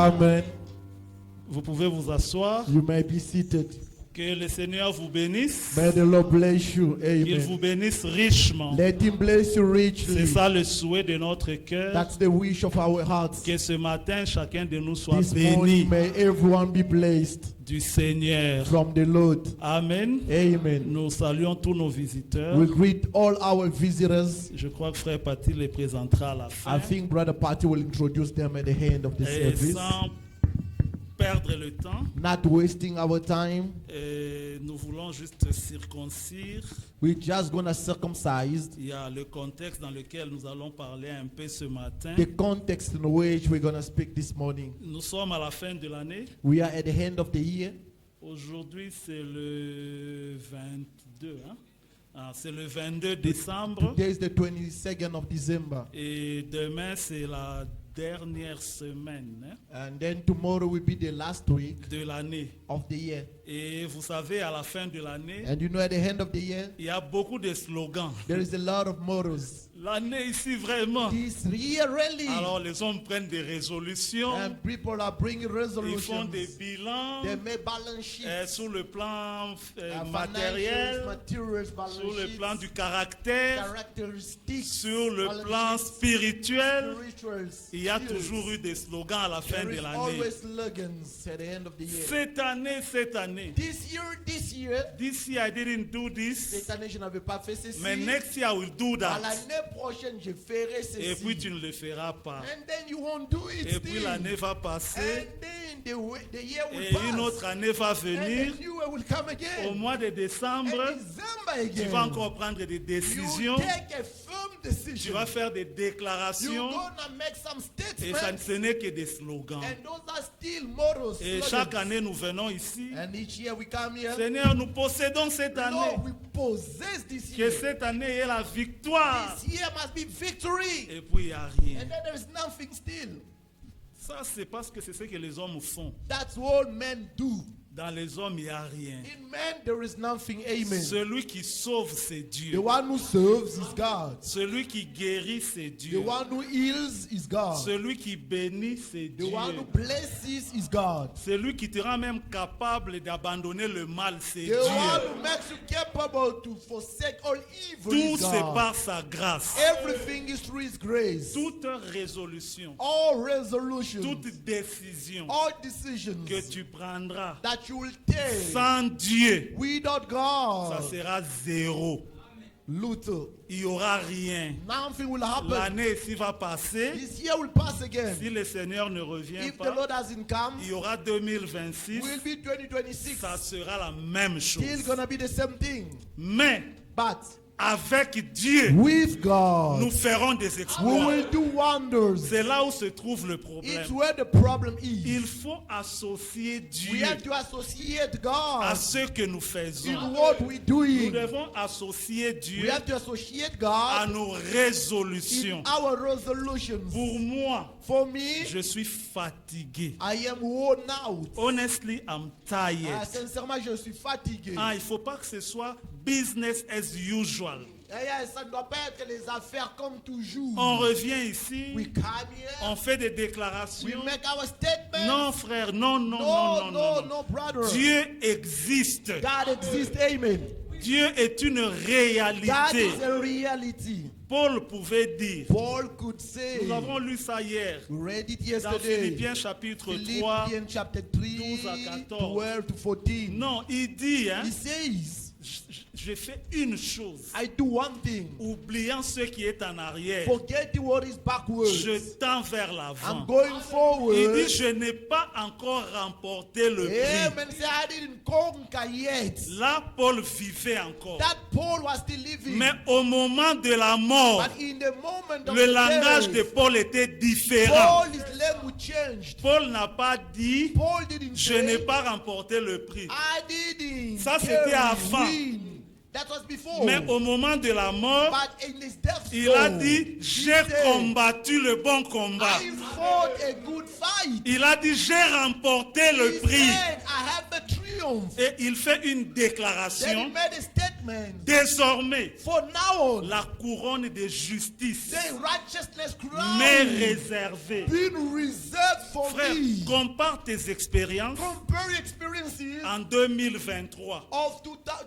Amen. Vous pouvez vous asseoir. You may be seated. Que le Seigneur vous bénisse. May the Lord bless you. Qu'il vous Amen. bénisse richement. Let him bless you C'est richly. ça le souhait de notre cœur. That's the wish of our hearts. Que ce matin, chacun de nous soit This béni morning may everyone be blessed du Seigneur. from the Lord. Amen. Amen. Nous saluons tous nos visiteurs. We greet all our visitors. Je crois que Frère Paty les présentera à la fin. I think Brother Patty will introduce them at the end of the Et service. sans perdre le temps, Not wasting our time. nous voulons juste circoncire. We're just going to circumcise Il y a le contexte dans lequel nous allons parler un peu ce matin. the context in which we're going to speak this morning. Nous sommes à la fin de l'année. We are at the end of the year. Aujourd'hui, c'est le 22. C'est le 22 décembre. Today is the 22nd of December. Et demain, c'est la dernière semaine And then tomorrow will be the last week de l'année. of the year. Et vous savez, à la fin de l'année, And you know, at the end of the year, il y a beaucoup de slogans. there is a lot of mottos. L'année ici, vraiment. This year, really. Alors, les hommes prennent des résolutions. And people are bringing Ils font resolutions. des bilans They make balance sheets. sur le plan Financials, matériel, materials, balance sur le sheets, plan du caractère, characteristics, sur le balance plan sheets, spirituel. spirituals, Il y a skills. toujours eu des slogans à la fin There de is l'année. always slogans at the end of the year. Cette année. This year, This year I didn't do this, cette année, je n'avais pas fait ceci. mais next year I will do À that. l'année prochaine, je ferai ceci. Et puis tu ne le feras pas. And then you won't do it Et puis still. l'année va passer. And then the year will Et pass. une autre année va And venir. the new year will come again. Au mois de And décembre, December tu again. vas encore prendre des You décisions. take a firm Tu decision. vas faire des You're déclarations. gonna make some Et ça statements. ce n'est que des slogans. And those are still mottos. Et slogans. chaque année, nous venons ici. And each year we come here. Seigneur, nous possédons cette année. Lord, we possess this Que year. cette année ait la victoire. This year must be victory. Et puis il n'y a rien. And then there is nothing still. Ça, c'est parce que c'est ce que les hommes font. That's what men do. Dans les hommes, il n'y a rien. In men, there is nothing. Amen. Celui qui sauve, c'est The Dieu. one who serves is God. Celui qui guérit, c'est The Dieu. one who heals is God. Celui qui bénit, c'est The one who Dieu. blesses is God. Celui qui te rend même capable d'abandonner le mal, c'est The one Dieu. who makes you capable to forsake all evil Tout is c'est God. par sa grâce. Everything is through His grace. Toute résolution, All resolutions, toute décision all decisions que tu prendras that you will take sans Dieu, without ça God, sera zéro. little. Il n'y aura rien. Nothing will happen. L'année ici va passer. This year will pass again. Si le Seigneur ne revient If the pas, Lord hasn't come, il y aura 2026. will be 2026. Ça sera la même Still chose. gonna be the same thing. Mais But avec Dieu, with God, nous ferons des we exploits. will do wonders. C'est là où se trouve le It's problème. where the problem Il is. faut associer We Dieu have to associate à God ce que nous in faisons. what we're Nous doing. devons associer We Dieu have to associate à God nos in résolutions. our resolutions. Pour moi, For me, je suis fatigué. I am worn out. Honestly, I'm tired. Sincèrement, je suis fatigué. Il ne faut pas que ce soit business as usual. Ça ne doit pas être les affaires comme toujours. On revient ici, We come here, on fait des we déclarations. make our statements. Non, frère, non, non, non, no, non, no, non. no, brother. Dieu existe. God exists. Amen. Dieu est une God réalité. is a reality. Paul pouvait dire, Paul could say, nous avons lu ça hier, we read it dans yesterday. Philippiens chapitre 3. Philippians chapter 3, 12 à 14. 12 to 14. Non, il dit, hein, He says, je fais une chose, I do one thing. oubliant ce qui est en arrière, Forgetting what is backwards. je tends vers I'm l'avant. going forward. Il dit, je n'ai pas encore remporté le prix. Amen. Say, I didn't conquer yet. Là, Paul vivait encore. That Paul was still living. Mais au moment de la mort, But in the moment of le the langage de death, Paul était différent. Paul, his language changed. Paul n'a pas dit, Paul didn't je say, n'ai pas remporté le prix. I didn't. Ça, c'était avant. win. That was before. Mais au moment de la mort, But in his death il a score, dit, he j'ai said, combattu le bon combat. I fought a good fight. Il a dit, j'ai remporté le He prix. said, I have the triumph. Et il fait une Then he déclaration. made a statement. statement. Désormais, For now on, la couronne de justice the righteousness m'est crown réservée. been reserved for Frère, me. compare tes expériences Compare experiences en 2023. of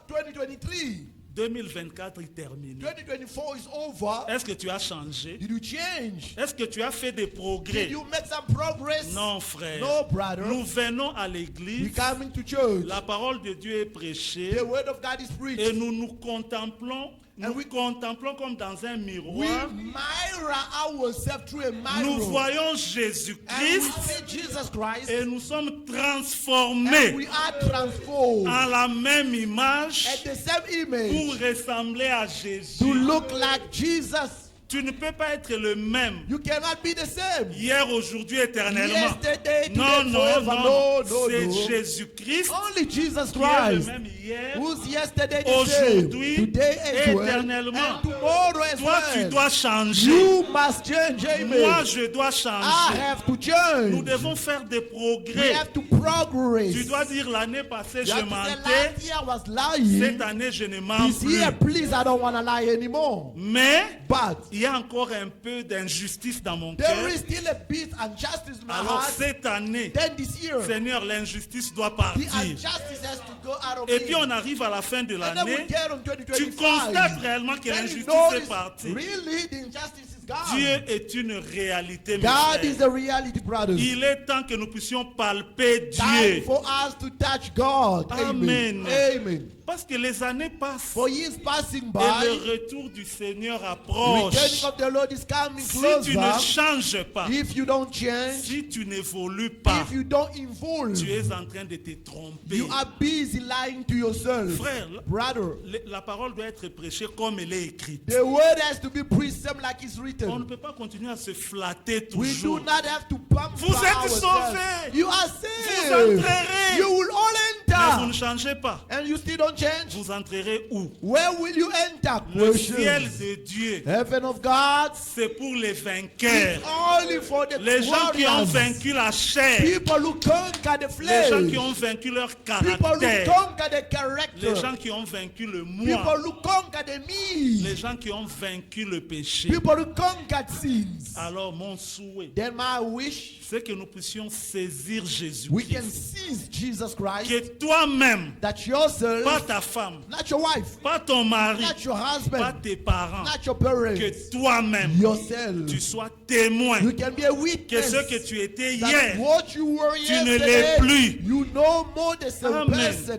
2023. 2024 est terminé. 2024 is over. Est-ce que tu as changé? Did you change? Est-ce que tu as fait des progrès? Did you make some progress? Non, frère. No, brother. Nous venons à We l'église. come into church. La parole de Dieu est prêchée. The word of God is Et preached. nous nous contemplons. Nous contemplons comme dans un We miroir. mirror ourselves through a Nous mirror. voyons And we Jésus-Christ. see Jesus Christ. Et nous sommes And transformés we are transformed en la même image at the same image pour ressembler à to Jésus. look like Jesus. Tu ne peux pas être le même You cannot be the same. hier, aujourd'hui, éternellement. Yesterday, today, Non, non, forever. non. No, no, C'est no. Jésus-Christ Only Jesus qui est le Christ, même hier, who's yesterday the same, aujourd'hui, today as well, éternellement. and tomorrow as Toi, tu well. dois changer. You must change, amen. Moi, je dois I changer. have to Nous change. devons faire des We progrès. have to progress. Tu dois dire l'année passée, You je have to say, mentais. last year I was lying. Cette année, je ne mens This plus. year, please, I don't want to lie anymore. Mais But il y a encore un peu d'injustice dans mon there cœur. is still a bit injustice in my Alors heart. cette année, Then this year, Seigneur, l'injustice doit the partir. injustice has to go out of Et me. puis on arrive à la fin de And then we l'année. get on Tu 2025. constates réellement que Then you l'injustice notice, est partie. really, the injustice is gone. Dieu est une réalité, mes God is frères. the reality, brothers. Il est temps que nous puissions palper Time Dieu. for us to touch God. Amen. Amen. Parce que les années passent For years passing et by, le retour du Seigneur returning approche. of the Lord is coming Si tu ne closer. changes pas, If you don't change, si tu n'évolues pas, if you don't evolve, tu es en train de te tromper. you are busy lying to yourself. Frère, Brother, la parole doit être prêchée comme elle est écrite. the word has to be preached same like it's On ne written. peut pas continuer à se flatter We do toujours. not have to pump Vous êtes ourselves. sauvés. You are Vous saved. entrerez. You will all Mais vous ne enter. changez pas. And you still don't change. Vous entrerez où? Where will you enter? Le Question. ciel de Dieu, Heaven of God c'est pour les vainqueurs. is only for the Les gens qui ont warriors. vaincu la chair. People who conquer the Les gens qui flesh. ont vaincu leur People who caractère. conquer the Les character. gens qui ont vaincu le People moi. who conquer the me. Les gens qui ont vaincu le péché. People who conquer sins. Alors mon souhait, Then my wish, c'est que nous puissions saisir we can Jésus-Christ. seize Jesus Christ. Que toi-même, That yourself, pas ta femme, not your wife, pas ton mari, not your pas husband, tes parents, not your parents, que toi-même, yourself. tu sois témoin You can be a que witness ce que tu étais that hier, what you were tu ne yesterday, l'es plus. you no more the same Amen. person.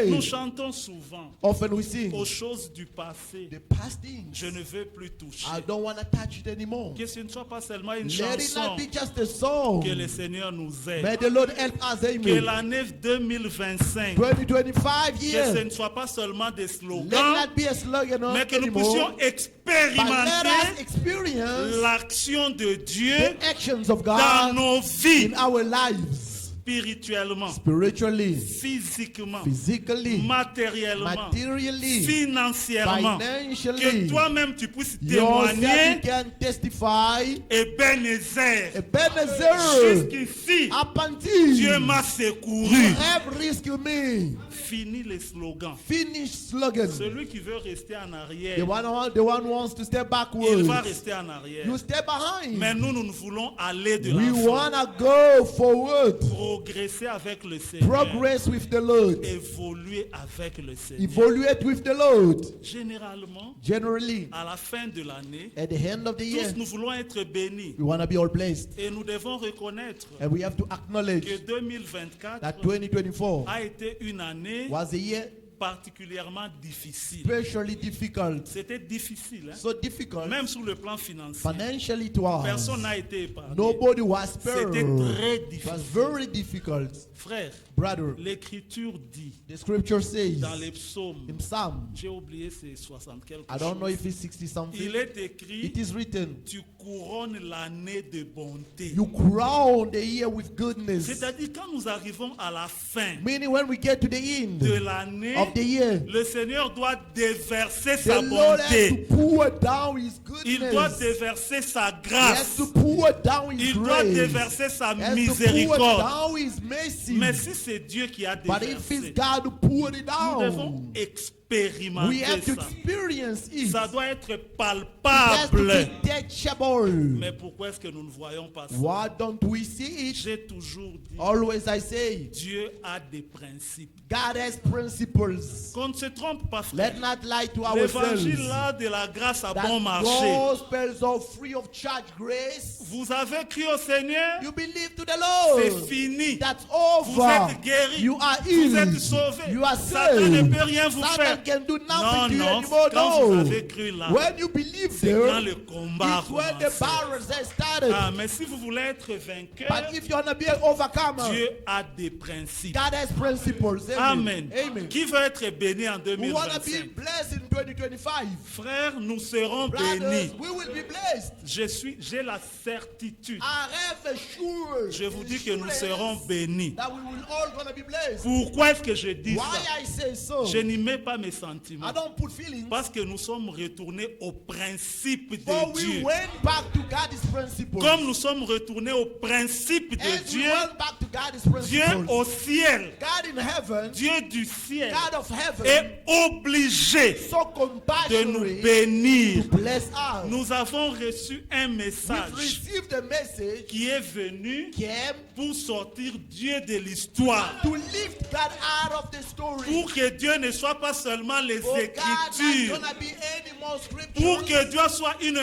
Nous Amen. chantons souvent Often we sing aux choses du passé. the past things. Je ne veux plus toucher. I don't want to touch it anymore. Que ce ne soit pas seulement une Let it chanson. not be just a song. Que le Seigneur nous aide. May the Lord help us. Que Amen. l'année 2025, 2025 que ce years. ne soit pas seulement des Let slogans, not be a slogan mais que nous anymore. puissions But let us expérimenter experience l'action de Dieu the actions of dans God nos vies, in our lives. spirituellement, Spiritually, physiquement, physically, matériellement, materially, financièrement. Que financially. toi-même tu puisses Yourself you témoigner. can testify. Ebenezer, Ebenezer, jusqu'ici, up until Dieu m'a you secouru. have rescued me. Fini les slogans. Finish slogan. Celui qui veut rester en arrière, The one who wants to step il backwards. va rester en arrière. You stay behind. Mais nous, nous voulons aller de We l'avant. want to go forward. Progresser avec le Seigneur. Progress with the Lord. Évoluer avec le Seigneur. Evaluate with the Lord. Généralement, Generally, à la fin de l'année, at the end of the year, tous nous voulons être bénis. we want to be all blessed. Et nous devons reconnaître And we have to acknowledge que 2024 that 2024 a été une année was a year particulièrement difficile. especially difficult. C'était difficile, hein? So difficult. Même sur le plan financier. Financially it was. Personne n'a été épargné. Nobody was spared. C'était très It was difficile. very difficult. Frère, Brother, l'Écriture dit the scripture says dans les psaumes, in Psalm, j'ai oublié c'est 60 quelque I don't know chose. if it's 60 something, Il est écrit, it is written, tu couronnes l'année de bonté. you crown the year with goodness. C'est-à-dire quand nous arrivons à la fin Meaning when we get to the end de l'année, of the year. le Seigneur doit déverser The sa Lord has to bonté. pour down His Il doit goodness. déverser sa He has grâce. to pour down His Il doit grace. déverser sa He has to pour miséricorde. down His mercy. Mais si c'est Dieu qui a But if it's déversé, God who poured it nous devons down, we expérimenter have to ça. experience it. Ça doit être It has to palpable. be tangible. Mais pourquoi est-ce que nous ne voyons pas ça? Why don't we see it? J'ai toujours dit, Always I say, Dieu a des principes. God has principles. Qu'on ne se trompe pas, Let frère. not lie to L'évangile ourselves. là de la grâce a That bon marché. gospels of free of charge grace. Vous avez cru au Seigneur, You believe to the c'est Lord. fini. That's Vous over. êtes guéri. You are Vous êtes healed. sauvé. You are Satan ne saved. peut rien vous Satan faire. can do Non, nothing to you non, anymore. quand vous No. avez cru là, When you believe c'est quand there, le combat a it's when the commencé. battles have started. Ah, mais si vous voulez être vainqueur, But if you want to be an overcomer, Dieu a des principes. God has principles. Amen. Amen. Qui veut être béni en We want to be 2025? blessed in 2025. Frères, nous serons Brothers, bénis. we will be blessed. J'ai la certitude. I have a sure Je vous dis que nous serons bénis. that we will all gonna be blessed. Pourquoi est-ce que je dis Why ça? I say so? Je n'y mets pas mes sentiments. I don't put feelings. Parce que nous sommes retournés au principe But de we Dieu. went back to God's principles. Comme nous sommes retournés au principe de As we Dieu, went back to God's Dieu principles, au ciel, God in heaven, Dieu du ciel God of heaven, est obligé so de nous compassionate bénir. to bless us. Nous avons reçu un We've message received a message qui est venu came pour sortir Dieu de l'histoire. to lift God out of the story. Pour que Dieu ne soit pas seulement les For God not Écritures. gonna be any more scriptures, Pour que Dieu soit une but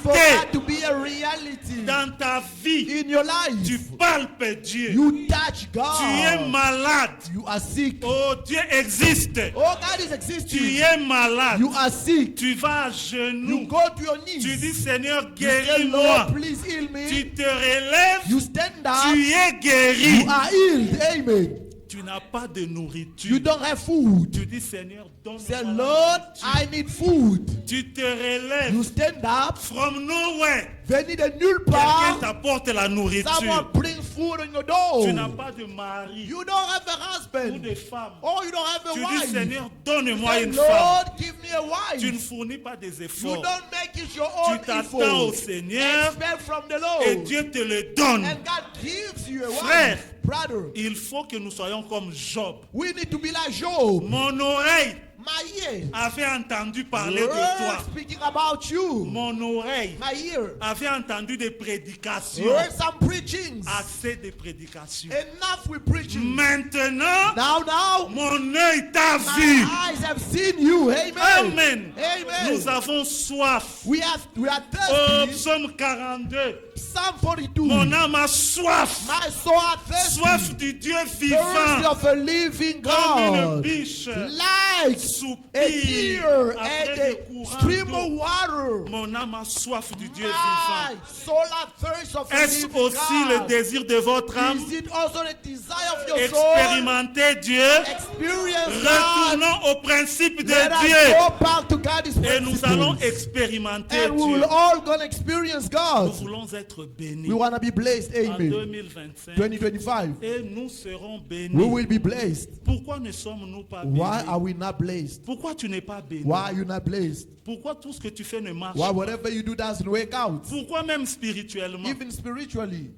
for réalité God to be a reality dans ta vie. in your life. Tu palpes Dieu. You touch God. Tu es malade. You are sick. Oh, Dieu existe. Oh, God is Tu existing. es malade. You are sick. Tu vas à You genoux. go to your knees. Tu dis, Seigneur, You say, guéris-moi. Lord, please heal me. Tu te relèves. You stand up. Tu es guéri. You are healed. Amen. Tu n'as pas de nourriture. You don't have food. Tu dis, Seigneur, Say, donne-moi. Lord, I need food. Tu te relèves. You stand up. From nowhere, Venez de nulle quelqu'un part. t'apporte la nourriture. Someone brings food on your door. Tu n'as pas de mari You don't have a ou husband. de femme. Oh, you don't have a Tu dis, wife. Seigneur, donne-moi Say, une femme. Lord, give me a Tu ne wife. fournis pas des You efforts. don't make it your Tu own t'attends au effort. Seigneur Expect from the et Lord. Dieu te le donne. And God gives you a Frère. wife. Brother, Il faut que nous soyons comme Job. we need to be like Job. Mon oreille My ear. avait entendu parler de Heard toi. speaking about you. Mon oreille My ear. avait entendu des prédications. Heard some preachings. Assez de prédications. Enough with preaching. Maintenant, Now, mon œil t'a my vu. eyes have seen you. Amen. Amen. Amen. Nous avons soif. We are Au thirsty. psaume 42, Psalm 42. mon âme a soif. My soul are thirsty. Soif du Dieu Thirsty vivant. of a living Comme une God. biche Like a soupire deer après and des a courants stream d'eau. of water. Mon âme a soif du Dieu My vivant. soul are thirst of a Est-ce living aussi le God. désir de votre âme? Is it also the desire of your soul? Expérimenter Dieu. Experience God. Retournons au principe de Let us Dieu. go back to God's Et nous allons principles. expérimenter And we Dieu. will all gonna experience Nous God. voulons être bénis We want to be blessed. en Amen. 2025. 2025. Et nous serons We bénis. will be blessed. Pourquoi ne sommes-nous pas Why bénis? are we not blessed? Pourquoi tu n'es pas béni? Why are you not blessed? Pourquoi tout ce que tu fais ne marche Why pas? whatever you do doesn't work out? Pourquoi même spirituellement, Even spiritually,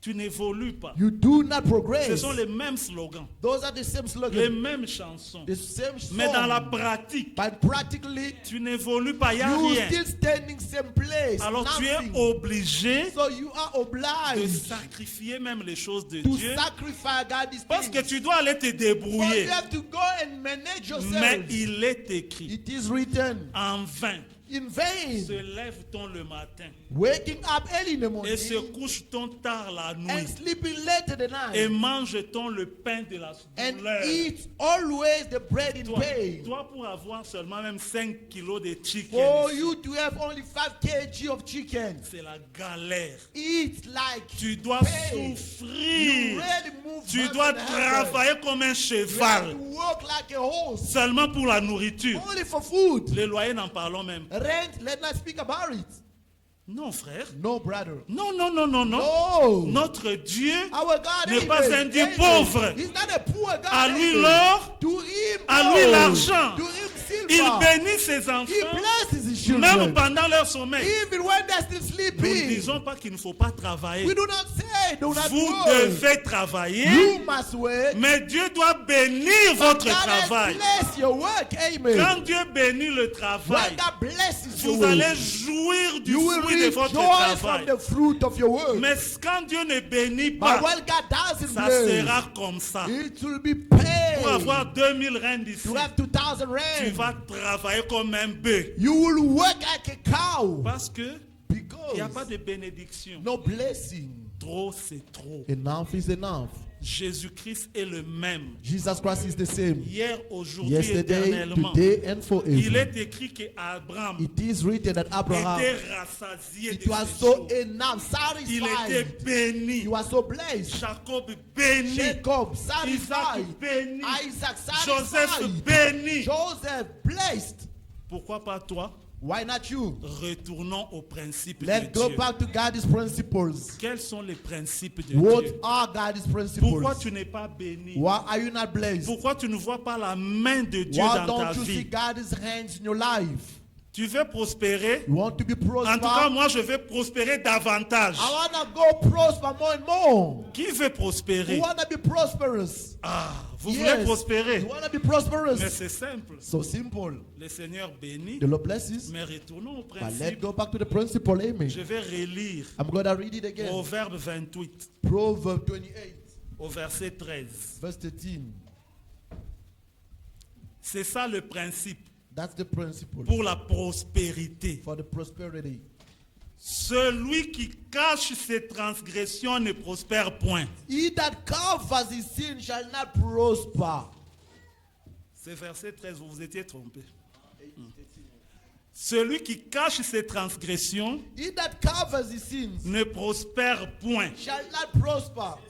tu n'évolues pas? you do not Ce progress. sont les mêmes slogans, Those are the same les slogans, mêmes chansons. the same Mais dans la song. pratique, But practically, tu n'évolues pas, il n'y a you rien. still standing same place. Alors tu es Nothing. obligé So you are de obliged sacrifier même les choses de to Dieu sacrifice God's parce que things. tu dois aller te But débrouiller. you have to go and manage Mais yourself. il est écrit, It is written en vain in vain. se lève-t-on le matin Waking up early in the et morning se couche-t-on tard la and nuit sleeping late in the et night mange-t-on le pain de la and douleur. eat always the bread in Toi, pain. toi, pour avoir seulement même 5 kilos de chicken, For ici, you to have only 5 kg of chicken, c'est la galère. eat like Tu dois pain. You souffrir. really move Tu heaven dois and heaven. travailler comme un You have cheval to work like a horse seulement pour la nourriture. only for food. Les loyers, n'en parlons même pas. Rent, let's not speak about it. Non, frère. No, brother. Non, non, non, non, non. No. Notre Dieu Our God n'est amen. pas un Dieu Amen. pauvre. He's not a poor God. À lui amen. l'or, To him à lui gold. l'argent. To him silver. Il bénit ses He enfants, blesses his même children. pendant leur sommeil. Even when they're still Nous ne sleeping. disons pas qu'il ne faut pas travailler. We do not say do not Vous work. devez travailler, You must work. mais Dieu doit bénir votre God has travail. blessed your work. Amen. Quand Dieu bénit le When travail, God blesses your vous work, allez jouir du you will fruit de votre rejoice from travail. the fruit of your work. Mais quand Dieu ne bénit But pas, when God doesn't ça bless, sera comme ça. it will be paid. Pour avoir 2000 reins d'ici, To have 2,000 tu rand, vas travailler comme un bœuf. you will work like a cow Parce que il n'y a pas because de bénédiction. no blessing. Trop, c'est trop. Enough is enough. Jésus-Christ est le même. Jesus Christ is the same. Hier, aujourd'hui, Yesterday, éternellement. today, and Il forever. est écrit qu'Abraham It is written that Abraham, était rassasié it de was ses so choses. enough, Il était satisfied. béni. He was so blessed. Jacob béni. Jacob Isaac satisfied. béni. Isaac Joseph satisfied. béni. Joseph blessed. Pourquoi pas toi? Why not you? Retournons aux principes de Let's go Dieu. back to God's principles. Quels sont les principes de What Dieu? are God's Pourquoi principles? tu n'es pas béni? Why are you not blessed? Pourquoi tu ne vois pas la main de Dieu Why dans ta don't you see vie? God's hands in your life? Tu veux prospérer? You want to be En tout cas, prosper? moi, je veux prospérer davantage. I want to go prosper more and more. Qui veut prospérer? You want to be prosperous? Ah, vous Yes. voulez prospérer? You want to be Mais prosperous? c'est simple. So simple. Le Seigneur bénit. The Lord blesses. Mais retournons au But let's principe. go back to the principle. Amen. Je vais relire I'm going to read it au again. verbe 28, Proverbs 28, au verset 13. verse 13. C'est ça le principe That's the principle pour la prospérité. for the prosperity. Celui qui cache ses transgressions ne prospère point. He that covers his sin shall not prosper. C'est verset 13, vous vous étiez trompé. Celui qui cache ses transgressions He that covers his sins ne prospère point. shall not prosper.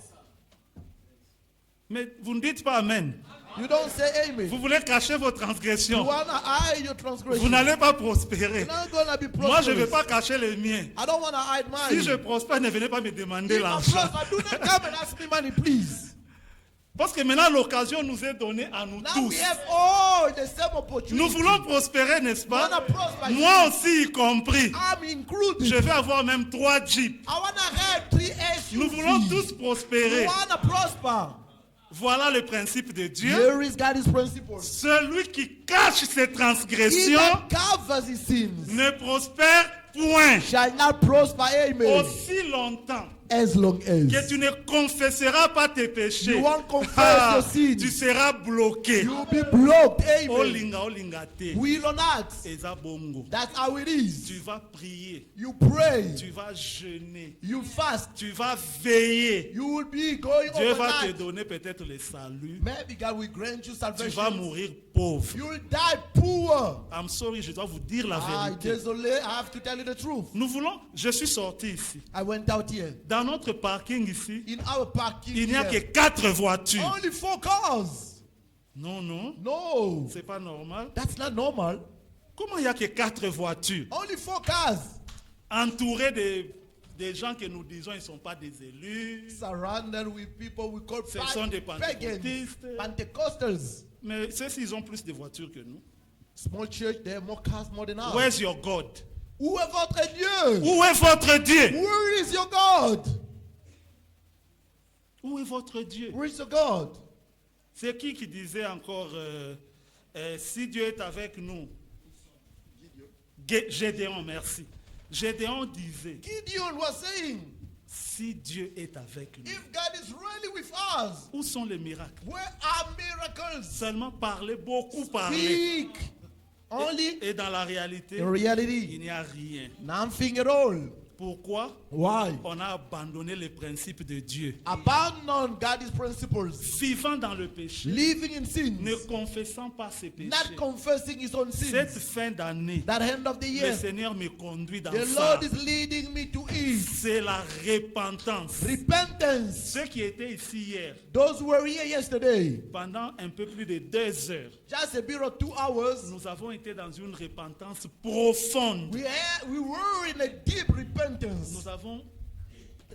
Mais vous ne dites pas Amen. You don't say amen. Vous voulez cacher vos You transgressions. want to hide your Vous transgression. n'allez pas prospérer. You're not going to be Moi, je ne vais prosperous. pas cacher les miens. I don't want to hide mine. Si je prospère, ne venez pas me demander If I'm l'argent. prosper, do not come and ask me money, please. Parce que maintenant, l'occasion nous est donnée à nous Now tous. we have all the same opportunity. Nous voulons prospérer, n'est-ce pas? Wanna prosper. Moi aussi, y compris. I'm included. Je vais avoir même 3 jeeps. I want to have 3 SUVs. Nous voulons tous You prospérer. want to prosper. Voilà le principe de Dieu. Here is God's principle. Celui qui cache ses He transgressions that covers his sins ne prospère point. shall not prosper. Amen. Aussi longtemps As long que as tu ne confesseras pas tes péchés, you won't confess your sins, tu seras bloqué. you will be blocked. Amen. Olinga, olinga te. Will or not. Eza bongo. That's how it is. Tu vas prier, You pray. tu vas jeûner, You fast. tu vas veiller. You will be going Dieu va te overnight. donner peut-être le salut. Maybe God will grant you Tu vas salvation. mourir pauvre. You will die poor. I'm sorry, je dois vous dire la Ah, vérité. désolé, I have to tell you the truth. Nous voulons, je suis sorti ici. I went out here. Dans notre parking ici, In our parking il n'y a que here, 4 voitures. only 4 cars. Non, non, No, c'est pas normal. that's not normal. Comment il n'y a que 4 voitures Only 4 cars entourées des gens que nous disons ils ne sont pas des élus, surrounded with people we call ce sont des pagans, pentecôtistes. Pentecostals. Mais ceux-ci, ils ont plus de voitures que nous. Small church, they have more cars more than us. Where's your God? Où est votre Dieu? Où est votre Dieu? Where is your God? Où est votre Dieu? Where is your God? C'est qui disait encore, si Dieu est avec nous? Gédéon, merci. Gédéon disait, Gideon was saying, si Dieu est avec nous, if God is really with us, où sont les miracles? where are miracles? Seulement parler, beaucoup parler. Speak. Only Et dans la réalité, in il reality, n'y a rien. nothing at all. Pourquoi? Why? On a abandonné les principes de Dieu. Abandon God's principles. Vivant dans le péché, Living in sin. ne confessant pas ses péchés. Not confessing his own Cette sins. fin d'année, That end of the le year, Seigneur me conduit dans the ça. Lord is leading me to eat. C'est la repentance. Repentance. Ceux qui étaient ici hier, Those who were here yesterday, pendant un peu plus de 2 heures, just a bit of 2 hours, nous avons été dans une repentance profonde. we were in a deep repentance. repentance.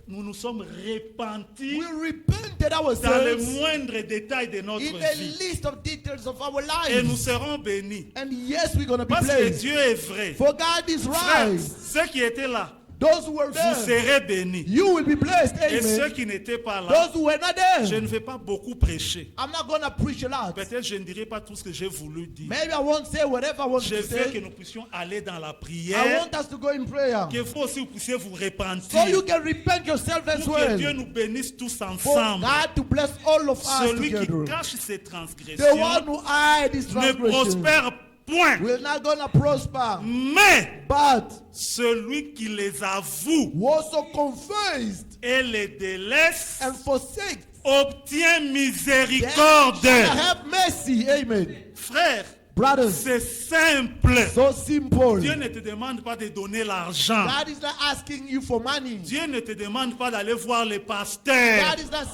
Nous nous sommes repentis We repented dans les ourselves moindres détails de notre in the vie. list of details of our Et nous lives. serons bénis. And yes, we're going to be Parce que blessed. Dieu est vrai. For God is Frères, right. ceux qui étaient là, Those who were vous there, serez bénis. you will be blessed. Et ceux Amen. qui n'étaient pas là, Those who were not je there, ne vais pas beaucoup prêcher. I'm not going to preach a lot. Peut-être je ne dirai pas tout ce que j'ai voulu dire. Maybe I won't say whatever I want Je to veux que say. nous puissions aller dans la I prière. want us to go in prayer. Que vous aussi vous puissiez vous So repentir. you can repent yourself as Pour que Dieu well. nous bénisse tous For ensemble. God to bless all of us Celui qui together. cache ses The transgressions one who hide his ne transgression prospère point. will not gonna prosper. Mais But celui qui les avoue who also confessed et les délaisse and forsake, obtient then miséricorde. shall have mercy. Amen. Frère, Brothers, c'est simple. so simple. Dieu ne te demande pas de donner l'argent. God is not asking you for money. Dieu ne te demande pas d'aller voir les pasteurs. God is not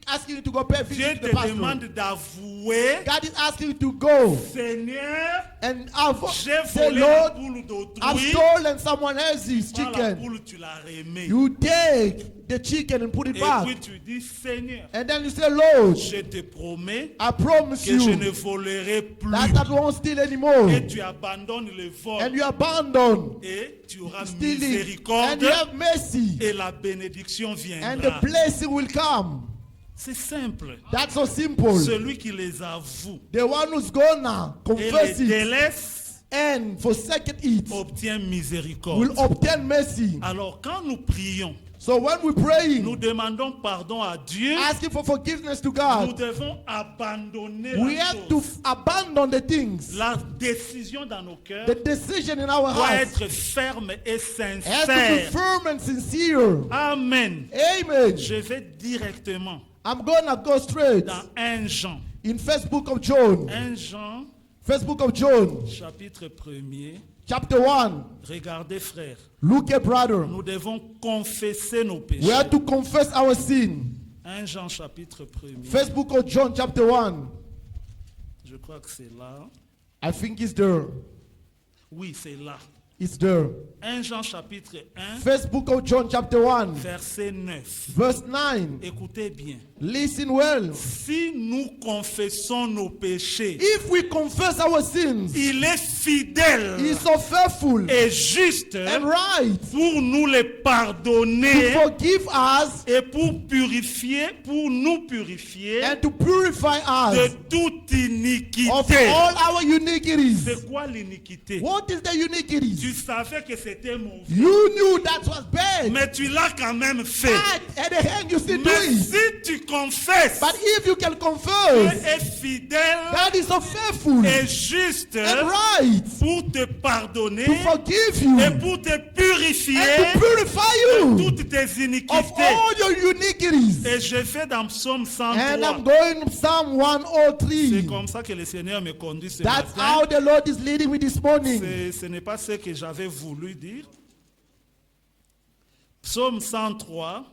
asking you to go pay Dieu visit to te the pastor. demande d'avouer, God is asking you to go Seigneur, and j'ai say, volé la Lord, poule I've d'autrui. stolen someone else's Prends la chicken. poule, tu la remets. You take the chicken and put it Et back. puis tu dis, Seigneur, And then you say, Lord, je te promets I promise que je ne you volerai plus. that I won't steal anymore. Et tu abandonnes le vol. And you abandon Et tu auras stealing. And miséricorde. you have mercy. Et la bénédiction And the viendra. blessing will come. C'est simple. That's so simple. Celui qui les avoue The one who's gonna et les confess it délaisse and forsake it obtient miséricorde. will obtain mercy. Alors quand nous prions, So when we pray, nous demandons pardon à Dieu. asking for forgiveness to Nous God, devons abandonner we la have to chose. abandon the things. La décision dans nos cœurs The decision in our doit hearts être ferme et has to be sincère. firm and sincere. Amen. Amen. Je vais directement I'm gonna go straight dans 1 Jean. in First Book of John. 1 Jean, First Book of John, chapitre 1er. chapter 1. Regardez, frères, Look at brother. nous devons confesser nos péchés. We have to confess our sin. 1 Jean, chapitre 1er. First Book of John, chapter 1. Je crois que c'est là. I think it's there. Oui, c'est là. It's there. 1 Jean, chapitre 1, First Book of John, chapter 1, verset 9. verse 9. Écoutez bien. Listen well. Si nous confessons nos péchés, If we confess our sins, il est fidèle He is so faithful et juste and right pour nous les to pardonner forgive us et pour nous purifier and to purify de us toute of iniquité. all our iniquities. C'est quoi l'iniquité? What is the iniquities? Tu savais que c'était mauvais, You knew that was bad, mais tu l'as quand même fait. but at the end you still do Mais it. si tu confesses, But if you can Dieu confess, est fidèle God is so faithful et juste and right pour te pardonner to forgive you et and pour te purifier to purify you de toutes tes of iniquités. all your iniquities. Et je fais dans Psaume And I'm 103. going to Psalm C'est 103. comme ça que le Seigneur me conduit ce That's matin. how the Lord is leading me this morning. Ce n'est pas ce que j'avais voulu dire. Psaume 103.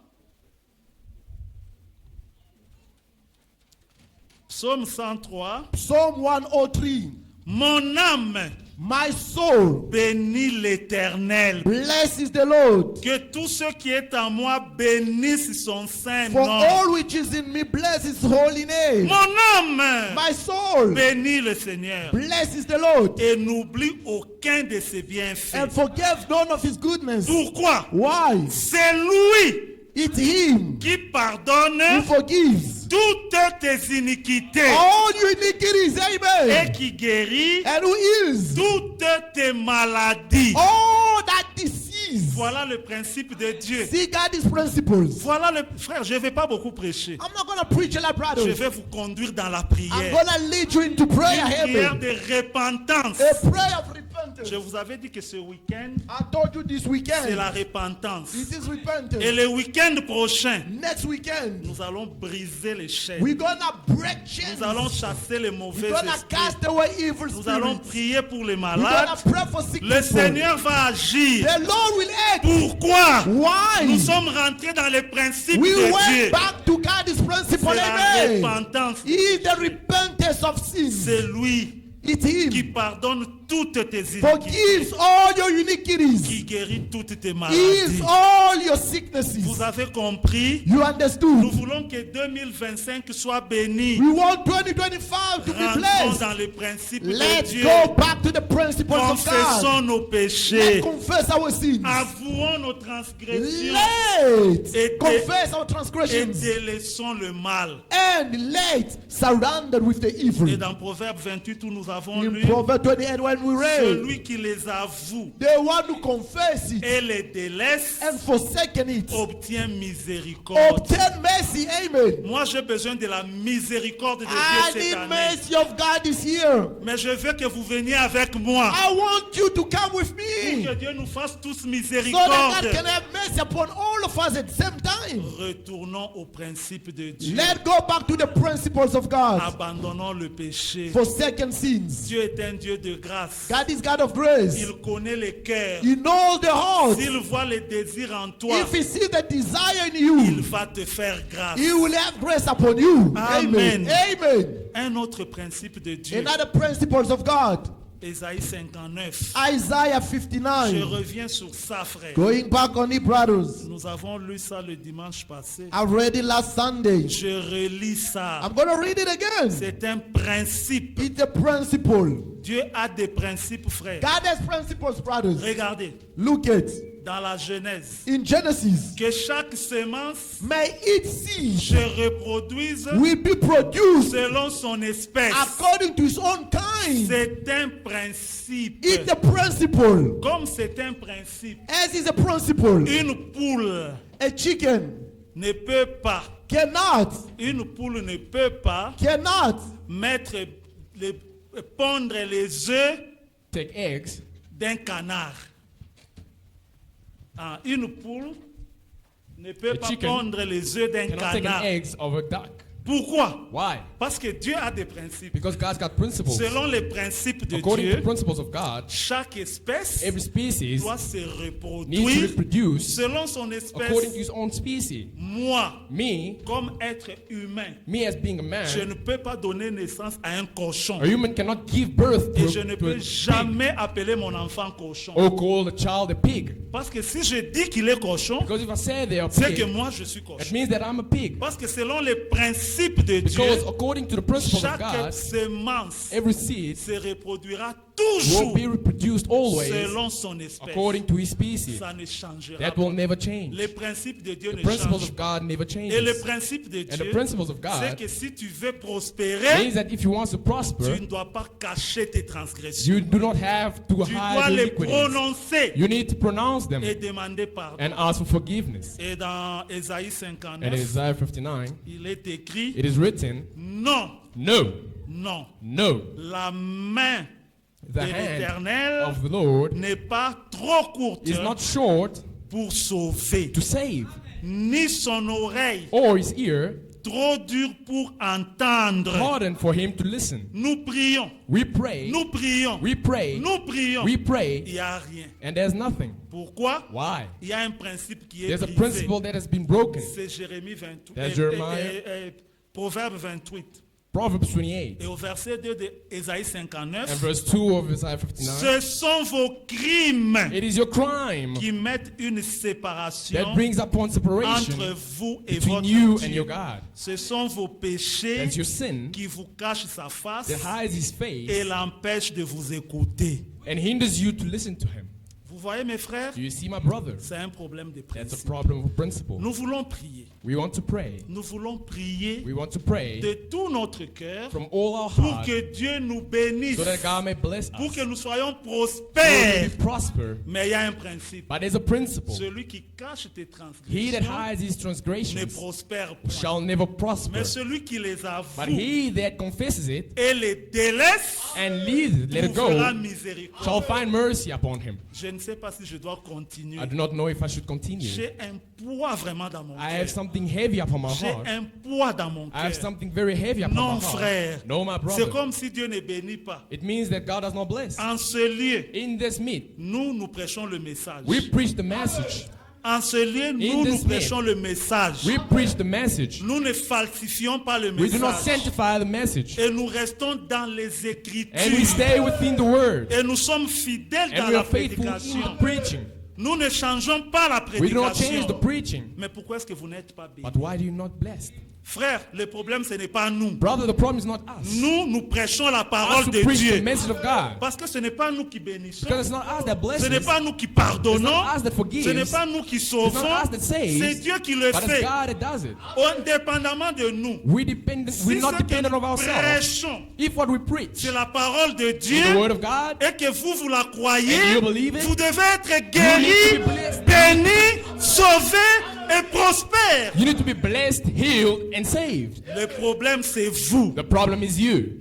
Psaume 103. Psalm 103. Mon âme My soul bénit l'Éternel. blesses the Lord. Que tout ce qui est en moi bénisse son saint For nom. all which is in me bless His holy name. Mon âme My soul bénit le Seigneur blesses the Lord et n'oublie aucun de ses and bienfaits. forgives none of His goodness. Pourquoi? Why? C'est lui It's Him qui pardonne who forgives toutes tes iniquités all your iniquities. et Amen. qui guérit And who heals toutes tes maladies. all that disease. Voilà le principe de Dieu. See God's principles. Voilà le frère, je ne vais pas beaucoup prêcher. I'm not going to preach a lot, Je brothers. vais vous conduire dans la I'm prière. going to lead you into prayer. Une prière Amen. de repentance. A prayer of repentance. Je vous avais dit que ce week-end, I told you this c'est weekend. la repentance. It is Et repentance. le week-end prochain, Next weekend, nous allons briser les chaînes. we're going to break chains. Nous allons chasser les mauvais We're going to esprits. cast away evil Nous allons spirits. prier pour les We're going malades. to pray for sick Le people. Seigneur va agir. The Lord will act. Pourquoi? Why? Nous sommes rentrés dans les principes We de Dieu. went back to God's principle. C'est la Amen. repentance. He is the repentance of sin. C'est lui It's qui Him pardonne toutes tes forgives iniquités, all your qui iniquities, guérit toutes tes heals maladies. all your sicknesses. Vous avez compris? You Nous understood? voulons que 2025 soit béni. We want 2025 to be Rentrons blessed. dans les principes de Let's Dieu. go back to the principles of God. Confessons nos Let's péchés. confess our sins. Avouons nos transgressions. Let's Et confess our Et transgressions. délaissons le mal. And let's surrender with the Et evil. dans Proverbe 28 où nous avons In lu, Proverbs 28, when we read, celui qui les avoue the one who confess it et les délaisse and forsaken it obtient miséricorde. obtain mercy. Amen. Moi, j'ai besoin de la miséricorde de I Dieu cette need année. mercy of God this year. Mais je veux que vous veniez avec moi I want you to come with pour me que Dieu nous fasse tous so that God miséricorde. can have mercy upon all of us at the same time. Retournons au principe de Dieu. Let's go back to the principles of God. Abandonnons le péché. Forsaken sins. Dieu est un Dieu de grâce. God is God of grace. Il connaît les cœurs. He knows the heart. S'il voit les désirs en toi, If he sees the desire in il you, va te faire grâce. he will have grace upon you. Amen. Amen. Un autre principe de Dieu, Another principles of God. Ésaïe 59. Isaiah Je 59. reviens sur ça, frère. Going back on it, brothers. Nous avons lu ça le dimanche passé. I read it last Sunday. Je relis ça. I'm going to read it again. C'est un principe. It's a principle. Dieu a des principes, frère. God has principles, brothers. Regardez, Look at dans la Genèse, in Genesis. que chaque semence May its seed se reproduise will be produced selon son espèce. according to his own kind. C'est un principe. It's a principle. Comme c'est un principe, As is a principle. une poule A chicken ne peut pas, cannot mettre pondre les œufs take eggs. d'un canard. Ah, une poule ne peut A pas chicken pondre les œufs d'un Cannot take canard. an eggs of a duck. Pourquoi? Why? Parce que Dieu a des principes. Because God's got principles. Selon les principes de According to the Dieu, principles of God, chaque espèce every species doit se needs to reproduire reproduce selon son according to espèce. his own species. Moi, Me, comme être humain, me as being a je man, ne peux pas donner naissance à un cochon. a human cannot give birth Et to je ne a peux pig jamais appeler mon enfant cochon. or call a child a pig. Parce que si je dis qu'il est cochon, Because if I say they're a c'est que pig, moi je suis it cochon. means that I'm a pig. Parce que selon les principes de Dieu, Because according to the principles of chaque God, semence every seed se reproduira will toujours be reproduced always selon son espèce. according to his species. Ça ne changera That pas. will never change. Les principes de Dieu The ne principles changent of pas. God never Et le changes. principe de And the Dieu, principles of c'est God que si tu veux prospérer, means that if you want to tu prosper, ne dois pas cacher tes transgressions. you do not have to Tu dois hide your les iniquities. prononcer You need to pronounce them et demander pardon. and ask for forgiveness. Et dans Ésaïe And 59, in Isaiah 59, il est écrit, it is written, non, no, non, no, la main the de hand l'Éternel of the Lord n'est pas trop courte is not short pour sauver, to save, ni son oreille or his ear trop dure pour entendre. hardened for him to listen. Nous prions, We pray, nous prions, we pray, nous prions. we Il pray, n'y a rien. and there's nothing. Pourquoi? Why? Il y a un principe qui est There's a brisé. principle that has been broken. C'est Jérémie 28. That's Jeremiah. Proverbe 28. Proverbs 28 Et au verset 2 de Ésaïe and 59, verse 2 of Isaiah 59. ce sont vos crimes It is your crime qui mettent une séparation that brings upon separation entre vous et between votre you Dieu. and your God. Ce sont vos péchés That's your sin qui vous cachent sa face that hides his et face l'empêchent de vous écouter. and hinders you to listen to him. Vous voyez mes frères, Do you see, my brother? c'est un problème de That's a principe. problem of principle. Nous voulons prier. We want to pray. Nous voulons prier We want to pray de tout notre cœur from all our pour heart que Dieu nous bénisse, so that God may bless pour us, que nous soyons so that prospères. we prosper. Mais il y a un principe. But there's a principle. Celui qui cache tes He that transgressions hides his ne transgressions prospère point. shall never prosper. Mais celui qui les But avoue he that confesses it et les délaisse and let it trouvera go miséricorde. shall find mercy upon him. Je ne sais pas si je dois continuer. I do not know if I should continue. J'ai un poids vraiment dans mon I have cœur. something heavy upon my J'ai heart. un poids dans mon I have cœur. something very heavy upon Non, my heart. frère. No, my C'est brother. comme si Dieu ne bénit pas. It means that God does not bless. En ce lieu, In this meet, nous prêchons le message. we preach the message. En ce lieu, In nous this prêchons le message. We preach the message. Nous ne falsifions pas le We do not message. sanctify the message. Et nous restons dans les And we Écritures. stay within the word. Et nous sommes fidèles dans And we la are faithful in prédication. the preaching. Nous ne changeons pas la We do not change the prédication. preaching. Mais pourquoi est-ce que vous n'êtes pas bénis? But why are you not blessed? Frère, le problème, ce n'est pas nous. Brother, the problem is not us. Nous prêchons la Us parole to de preach the Dieu. message of God. Parce que ce n'est pas nous qui bénissons. Because it's not us that blesses. Ce n'est pas nous qui It's pardonnons. not us that forgives. Ce n'est pas nous qui It's sauvons. not us that saves. C'est Dieu qui le But it's fait. God that does it. Indépendamment de nous. We're Si not ce que dependent nous on ourselves. prêchons, If what we preach c'est la parole de is Dieu the word of God, et que vous la croyez, And you believe it, vous devez être need guéri, to be blessed. béni, sauvé et prospère. you need to be blessed, healed, and saved. Le problème, c'est vous. The problem is you.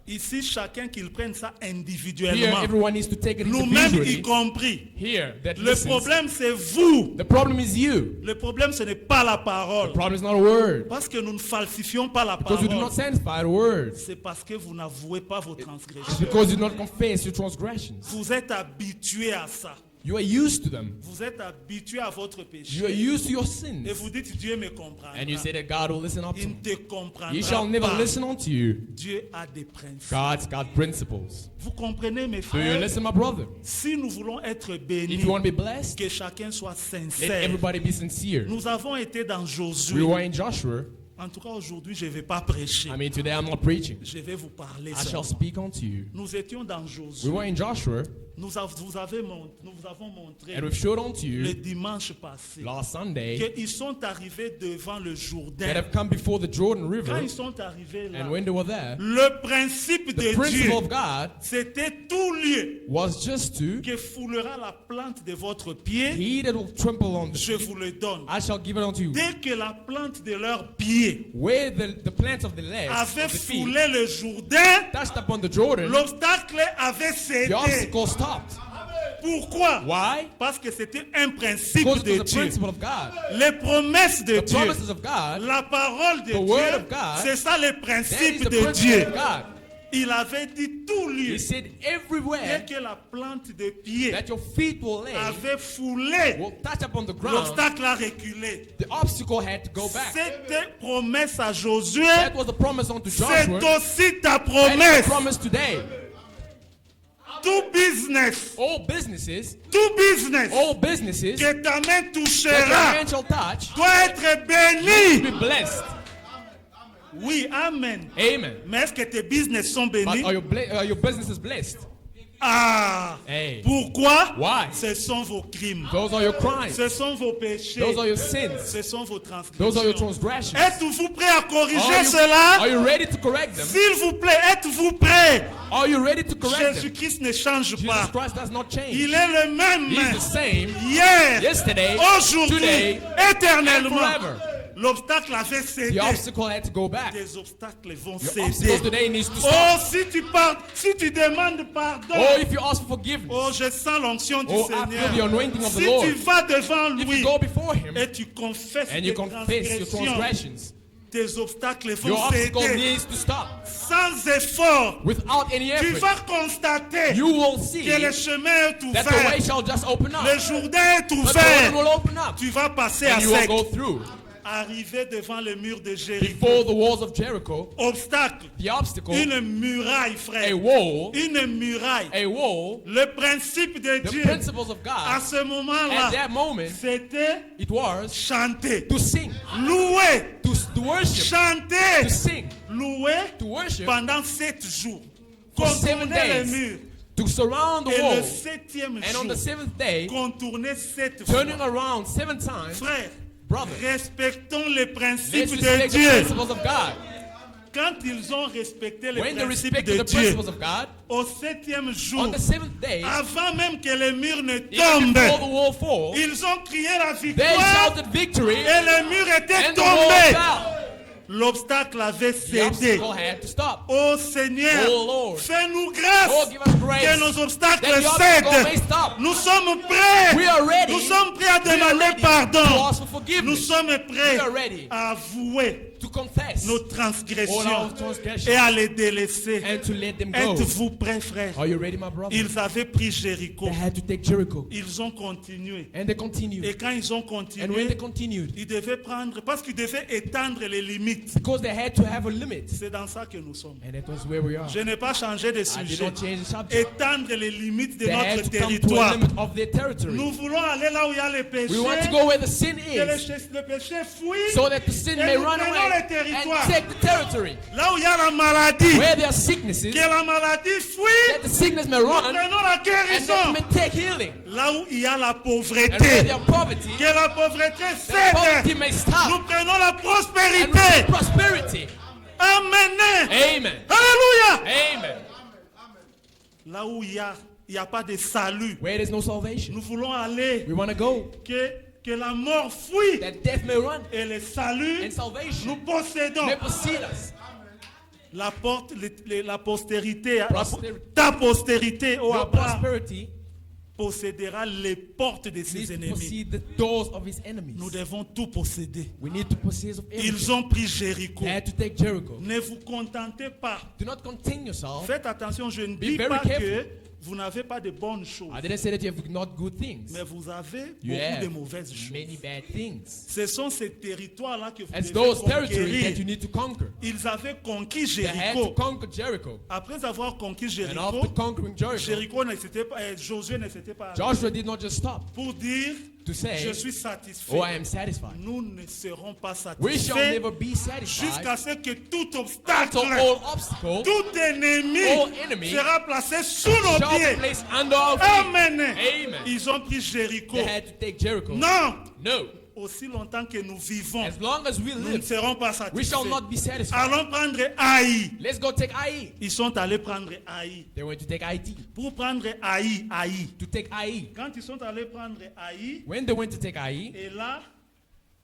Ici, chacun qu'il prenne ça Here, individuellement. everyone needs to take it Nous-mêmes y individually. compris. Here, that Le listens. problème, c'est vous. The problem is you. Le problème, ce n'est pas la The parole. problem is not a word. Parce que nous ne falsifions pas la Because you do parole. not sanctify the word. C'est parce que vous n'avouez pas vos It's transgressions. because you do not confess your transgressions. Vous êtes habitué à ça. You are used to them. Vous êtes habitué à votre You are péché. used to your Et sins. vous dites, Dieu me comprendra. And you say that God will listen up to Il me. ne te comprendra He shall never pas. listen unto you. Dieu a des principes. God's got principles. Vous comprenez, mes Do you frères? listen, my brother? Si nous voulons être If bénis, you want to be blessed, que chacun soit let sincère. everybody be sincere. Nous avons été dans We Josué. were in Joshua. En tout cas, aujourd'hui, je ne vais pas prêcher. I mean, today I'm not preaching. Je vais vous parler. I shall seulement. speak unto you. Nous étions dans We Josué. were in Joshua, Nous vous avons montré and we've showed unto le you dimanche passé last Sunday qu'ils sont arrivés devant le that Jourdain. have come before the Jordan Quand River, ils sont arrivés là, and when they were there, le principe the de principle Dieu, of God c'était tout lieu was just to, que foulera la plante de votre pied, he that will trample on je the vous le donne. I shall give it unto you. Dès que la plante de leurs pieds Where the plants of the legs, avait of the feet, foulé le Jourdain, touched upon the Jordan, l'obstacle avait the cédé. obstacle stopped. Pourquoi? Why? Parce que c'était un principe Because it de was the Dieu. principle of God. Les promesses de The Dieu, promises of God, la parole de The word Dieu, of God, c'est ça le that is principe the de principle Dieu. of God. Il avait dit tout lieu. He said Dès everywhere que la plante de pied that your feet will lay avait foulé, will touch upon the ground, l'obstacle a reculé. the obstacle had to go back. Cette promesse à Josué, That was the promise unto c'est Joshua. aussi ta That is promesse. the promise today. Tout business, All businesses, tout business businesses que ta main that your touchera hand shall touch doit être béni. be blessed. Oui, amen. Amen. Mais est-ce que tes business sont But bénis? are your businesses blessed? Ah! Hey. Pourquoi? Why? Ce sont vos crimes. Those are your crimes. Ce sont vos péchés. Those are your sins. Ce sont vos Those are your transgressions. transgressions. Êtes-vous prêt à corriger Are cela? you ready to correct them? S'il vous plaît, êtes-vous prêt? Are you ready to correct them? Jésus-Christ ne change Jesus pas. Christ does not change. Il est le même He's the same hier, yesterday, aujourd'hui, today, éternellement. and forever. L'obstacle avait cédé. The obstacle had to go back. Des obstacles vont Your obstacle céder. today needs to Oh, stop. si tu demandes pardon. Oh, if you ask for forgiveness, Oh, je sens l'onction du oh, I feel the Seigneur. anointing of the Si Lord. tu vas devant If lui you go before Him et tu confesses and tes you confess your transgressions, transgressions, tes obstacles your vont obstacle céder needs to stop. sans effort. Without any Tu effort, vas constater you will see que le chemin est that the way ouvert. shall just open up. Le Jourdain est The Jordan ouvert. will open up, Tu vas passer à and you will sec. go through. Arrivé devant le mur de Jéricho. Before the walls of Jericho, Obstacle. the obstacle, Une muraille, a frère. wall, Une muraille. a wall, Le principe de the Dieu, principles of à God, ce at moment-là, that moment, c'était it was chanter, to sing, louer, to worship, chanter, to sing, louer to worship, pendant 7 jours. for 7 Contourner les days, murs. to surround the Et le wall, 7e and on the jour, 7th day, contourner 7 fois. turning around 7 times. Frère, Brother, respectons les let's principes de respect the Dieu. principles of God. Quand ils ont respecté les When they principes respected de the Dieu, principles of God, au 7e jour, on the 7th day, avant même que les murs ne even tombent, before the wall falls, ils ont crié la they victoire shouted victory, et le mur était and the wall tombé. fell. L'obstacle avait The cédé. obstacle had to stop. Ô Seigneur, Oh Lord, fais-nous grâce oh, give us grace que nos obstacles that the obstacle may cèdent. stop. Nous sommes prêts. We are ready. Nous sommes prêts à We are demander ready to pardon. ask for forgiveness. Nous sommes prêts We are ready à avouer to confess nos all transgressions our transgressions et à les délaisser. and to let them go. Êtes-vous prêts, frères? Are you ready, my brother? Ils avaient pris Jéricho. They had to take Jericho. Ils ont continué. And they continued. Et quand ils ont And when continué, they continued, ils devaient prendre, parce qu'ils devaient étendre les limites. because they had to have a limit. C'est dans ça que nous sommes. And that was where we are. Je n'ai pas changé de I did sujet. not change the subject. Étendre les limites de They had notre to come to a territoire. limit of their territory. Nous voulons aller là où il y a les péchés. We want to go where the sin Que le is, péché fuit. so that the sin Et may nous run prenons away les territoires. and take the territory. Là où il y a la maladie. Where there are sicknesses, Que la maladie fuit. that the sickness may Nous run prenons la and that guérison. may take healing. Là où il y a la And where pauvreté. there are poverty, Que la pauvreté that poverty cède. may Nous stop prenons la and prospérité. receive prosperity. Amen. Amen. Alléluia. Amen. Là où il y a pas de salut. Where there's no salvation, Nous voulons aller we want to go que la mort fuit that death may run et le salut and salvation nous possédons. may precede us. La postérité, Posterity. ta postérité, oh Your Abraham, prosperity possédera les portes de needs ses to ennemis. possess the doors of his enemies. Nous devons tout posséder. We need to possess of everything. Ils ont pris Jéricho. They had to take Jericho. Ne vous contentez pas. Do not contain yourself. Faites attention, je ne Be dis very pas careful. que vous n'avez pas de bonnes choses, I didn't say that you have not good things. mais vous avez You beaucoup de have mauvaises choses. many bad things. Ce sont ces territoires-là que vous It's devez those territories that you conquérir. need to conquer. Ils avaient conquis They had to Jéricho. conquer Jericho. Après avoir conquis And Jéricho, after conquering Jericho, Jéricho ne s'était pas, Josué ne s'était pas arrêté Joshua did not just stop pour dire to say, je suis satisfait. oh, I am satisfied. Nous ne serons pas We shall satisfaits never be satisfied jusqu'à ce que tout obstacle, until all obstacle tout ennemi all enemy sera placé sous nos shall be pieds. placed under our feet. Amen. Amen. Ils ont pris Jéricho. They had to take Jericho. Non. No. Aussi longtemps que nous vivons, As long as we nous ne live, serons pas we shall satisfaits. not be satisfied. Allons prendre Haï. Let's go take Ai. Ils sont allés prendre Haï. They went to take It. Pour prendre Haï, Haï. To take Ai. Quand ils sont allés prendre Haï, When they went to take Ai, et là,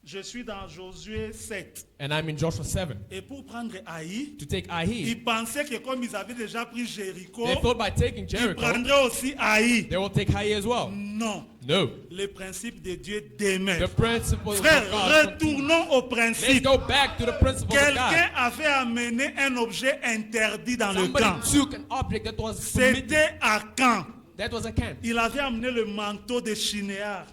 je suis dans Josué 7. and I'm in Joshua 7, Et pour prendre Haï, to take Ai, ils pensaient que comme ils avaient déjà pris Jéricho, they thought by taking ils Jericho, prendraient aussi Haï. they will take Ai as well. Non. No. Le principe de Dieu demeure. The principles Frère, of God. retournons au Let's principe. go back to the principles of Quelqu'un God. avait amené un objet interdit dans le Somebody camp. took an object that was forbidden. C'était à Caen. That was a camp. Il avait amené le manteau de Chinéar.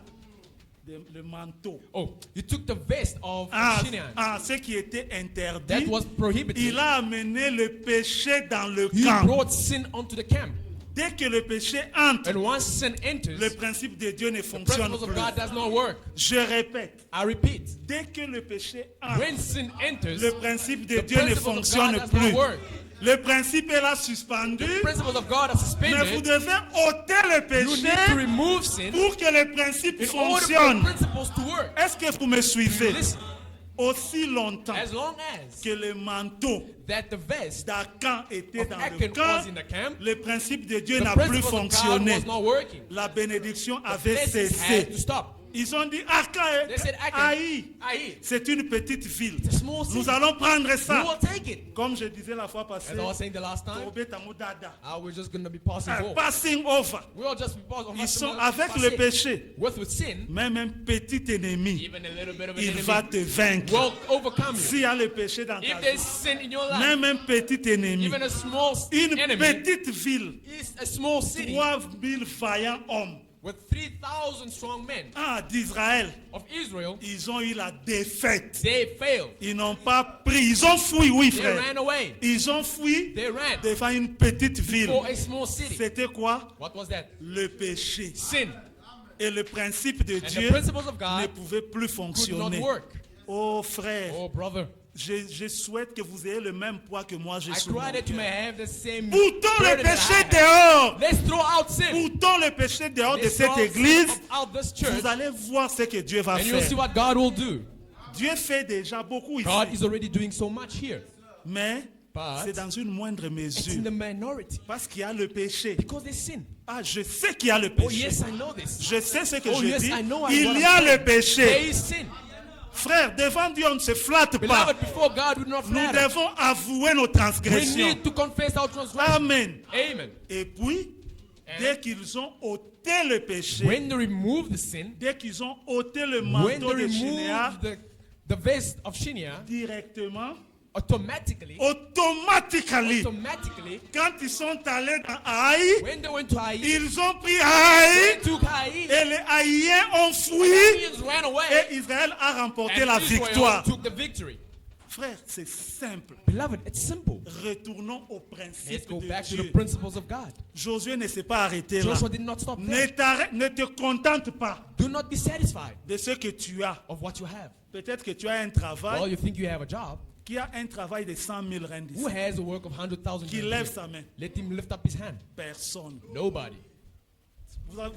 Le manteau. Oh, he took the vest of Shinean. Ce qui était interdit. That was prohibited. Il a amené le péché dans le He camp. brought sin onto the camp. Dès que le péché entre, And once sin enters, le principe de Dieu ne the fonctionne principles of plus. God does not work. Je répète, I repeat, dès que le péché when entre, sin enters, le principe de the Dieu ne principles of God fonctionne does plus. not work. Le principe est là suspendu, The principles of God are mais vous suspended. devez ôter le You need to péché remove sin pour que le principe in order for the fonctionne. principles to work. Est-ce que vous me suivez? Listen, Aussi longtemps as long as que le manteau that the vest d'Acan était of dans le Achan camp, was in the camp, le principe de Dieu the n'a plus principles of God fonctionné. was not working. La bénédiction avait Blessings had cessé. to stop. Ils ont dit, Acan, They said, Achan, Haï, Ai, c'est une petite ville. it's a small city. Nous allons prendre We ça. will take it. Comme je disais la fois passée, As I was saying the last time, dada. we're just going to be passing over. Passing over. We'll just be passing Ils sont over. avec le péché. With sin, Même un petit ennemi, even a little bit of an il enemy va te vaincre. will overcome you. S'il y a le péché dans ta If vie, there's sin in your life, même un petit ennemi, even a small une enemy petite ville, is a small city 3000 vaillants hommes with 3,000 strong men d'Israël, of Israel. ils ont eu la défaite. They failed. Ils n'ont pas pris, ils ont fui, oui They frère. ran away. Ils ont fui They ran devant une petite ville. for a small city. C'était quoi? What was that? Le péché. Sin. Et le principe de And the Dieu principles of ne God pouvait plus could not fonctionner. work. Oh frère, Oh, brother. je souhaite que vous ayez le même poids que moi j'ai I sur mon cry that you cœur. may have the same Boutons le burden that péché I have. dehors. Let's throw out sin. Boutons le péché dehors de Let's cette throw église. sin out this church, Vous allez voir ce que Dieu va and you'll see faire. what God will do. Dieu fait déjà beaucoup God ici. is already doing so much here. Mais But c'est dans une moindre it's mesure. in the minority Parce qu'il y a le péché. because there's sin. Ah, je sais qu'il y a le Oh, péché. yes, I know this. Je sais ce que Oh, je yes, dis. I know Il what y I'm a saying. le There péché. is sin. Frère, devant Dieu, on ne se flatte pas. Beloved, before God, we do not Nous flatter. devons avouer nos We transgressions. need to confess our transgressions. Amen. Amen. Et puis, dès qu'ils ont ôté ôté le péché, when they remove the sin, dès qu'ils ont ôté le when manteau they de Shinéa, remove the vest of Shinia, directement, automatically, quand ils sont allés dans Haï, when they went to Ai, ils ont pris Haï they took Ai, et les Haïens ont fui Syrians ran away, et Israël a remporté and la Israel victoire. took the victory. Frère, c'est simple. Beloved, it's simple. Retournons au Let's principe go de back to the Dieu. principles of God. Josué ne s'est pas arrêté là. Joshua did not stop there. Ne te contente pas Do not be satisfied de ce que tu as. of what you have. Peut-être que tu as un Well, travail you think you have a job. qui a un travail de 100 000 rand Who ici. has a work of 100,000? Qui lève sa main. Let him lift up his hand. Personne. Nobody.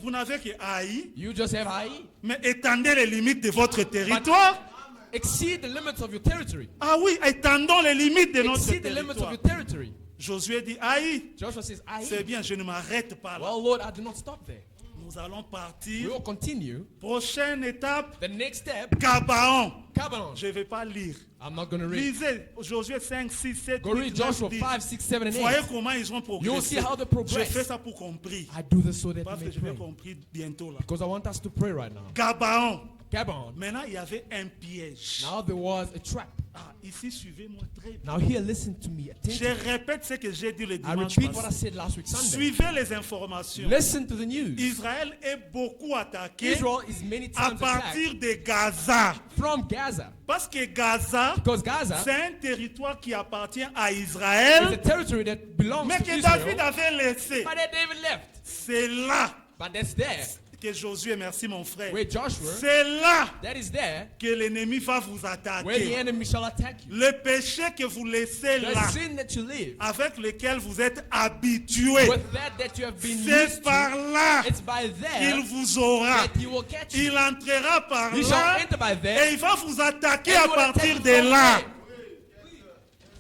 Vous n'avez que Haï, You just have Ai. mais étendez les limites de votre territoire. Exceed the limits of your territory. Ah oui, étendons les limites de notre Exceed the limits of territoire. your territory. Josué dit, Haï, Joshua says, c'est Ai. bien, je ne m'arrête pas là. Well, Lord, I do not stop there. Nous allons We partir. will continue. Prochaine étape, The next step, Gabaon. Cabanon. Je ne vais pas lire. I'm not going to read. Lisez Josué 5, 6, 7, Go 8, read 9, Joshua 10. 5, 6, 7, and Voyez 8. comment ils ont You'll see progressé. how they Je progress. fais ça pour qu'on prie. I do this so that Parce we que may je vais pray. compris bientôt là. Because I want us to pray right now. Gabaon. Cabanon. Maintenant, il y avait un piège. Now there was a trap. Ah, ici, suivez-moi très bien. Now here, listen to me Je attentively. répète ce que j'ai dit le I dimanche repeat what I passé. said last week Sunday. Suivez les informations. Listen to the news. Israël est beaucoup attaqué Israel is many à times attacked partir de Gaza. from Gaza. Parce que Gaza, Because Gaza c'est un territoire qui appartient à is a Israël, territory that belongs mais to que David Israel. avait laissé. But that David left. C'est là But that's there. que Josué, merci mon frère, Where Joshua, c'est là that is there, que l'ennemi va vous where the attaquer. enemy shall attack you. Le péché que vous laissez The là, sin that you live, avec lequel vous êtes habitué, with that you have been c'est used par to, là it's by there qu'il vous aura. that he will catch you. Il entrera par He là shall enter by et there. il va vous attaquer and à he will partir attack de you from là.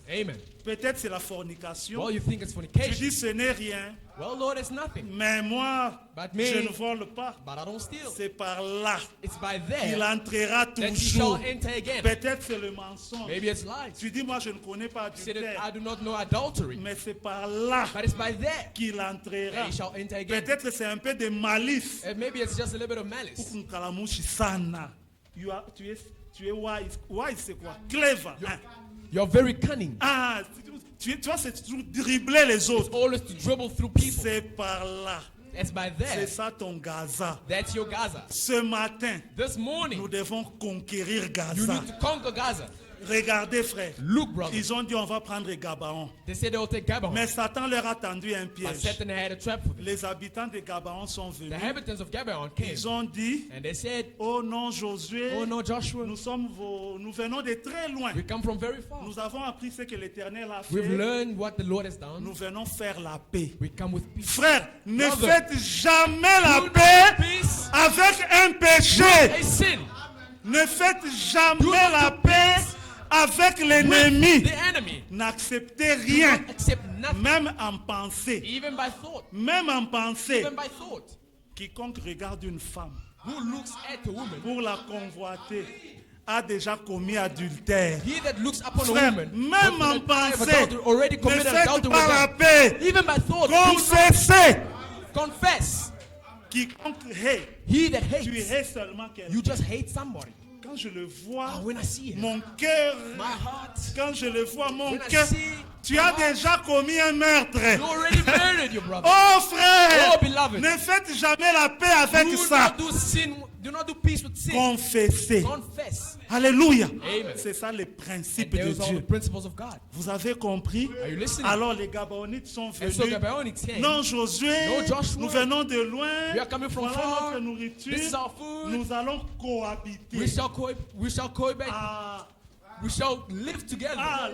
there. Amen. Peut-être c'est la fornication. Well, you think it's Tu fornication. dis ce n'est rien, Well, Lord, it's nothing. mais moi, But me, je ne vole pas. but I don't steal. C'est par là It's by qu'il there entrera that he toujours. shall enter again. Peut-être c'est le mensonge. Maybe it's lies. Tu dis, moi je ne connais pas Say that I adultère, do not know adultery. mais c'est par là But it's by there qu'il that entrera. he shall enter again. Peut-être c'est un peu de malice. And maybe it's just a little bit of malice. Nkalamushi sana. Tu es wise. Wise c'est quoi? Clever. hein. You're very cunning. Ah, tu vois, c'est toujours dribbler les autres. Always to dribble through people. C'est par là. It's by C'est there. ça ton Gaza. That's your Gaza. Ce matin, This morning, nous devons conquérir you Gaza. need to conquer Gaza. Regardez, frère. Look, brother. Ils ont dit on va prendre Gabaon. They said they will take Gabaon. Mais Satan leur a tendu un But piège. Satan had a trap for them. Les habitants de Gabaon sont The venus. inhabitants of Gabaon came. Ils ont dit, And they said, oh non, Josué, oh no, Joshua, nous venons de très loin. we come from very far. Nous avons appris ce que l'Éternel a We've fait. learned what the Lord has done. Nous venons faire la paix. We come with peace. Frère, ne Brother, faites jamais la Do paix not peace avec un péché. a sin Ne faites Do jamais not la do paix avec l'ennemi. with the enemy. N'acceptez Do rien, not accept nothing, même en pensée. even by thought. Même en pensée. Even by thought. Quiconque regarde une femme Who looks at a woman, pour la convoiter a déjà commis adultère. he that looks upon a Frère, woman, même en with an eye of pensée, adultery, already ne committed faites adultery pas la with paix. them. Even by thought, do not Confessez. confess. Quiconque hait, He that tu hates, hais seulement you quelqu'un. just hate somebody. Quand je le vois, Ah, when I see him, mon cœur, my heart, quand je le vois, mon when I cœur, see, tu as déjà commis un meurtre. you already murdered your brother. Oh frère, Oh, beloved. ne faites jamais la paix avec Do ça. not do sin. Do not do peace with sin. Confessez. Confess. Alléluia. Amen. C'est ça les And principes de those are the Dieu. principles of God. Vous avez compris? Are you listening? Alors les Gabaonites sont And so venus. Gabaonites came. Non, Josué, No, Joshua. nous venons de loin. We are coming from Voilà far. notre nourriture. This is our food. Nous allons cohabiter. We shall cohabit. Ah, We shall live together. ah,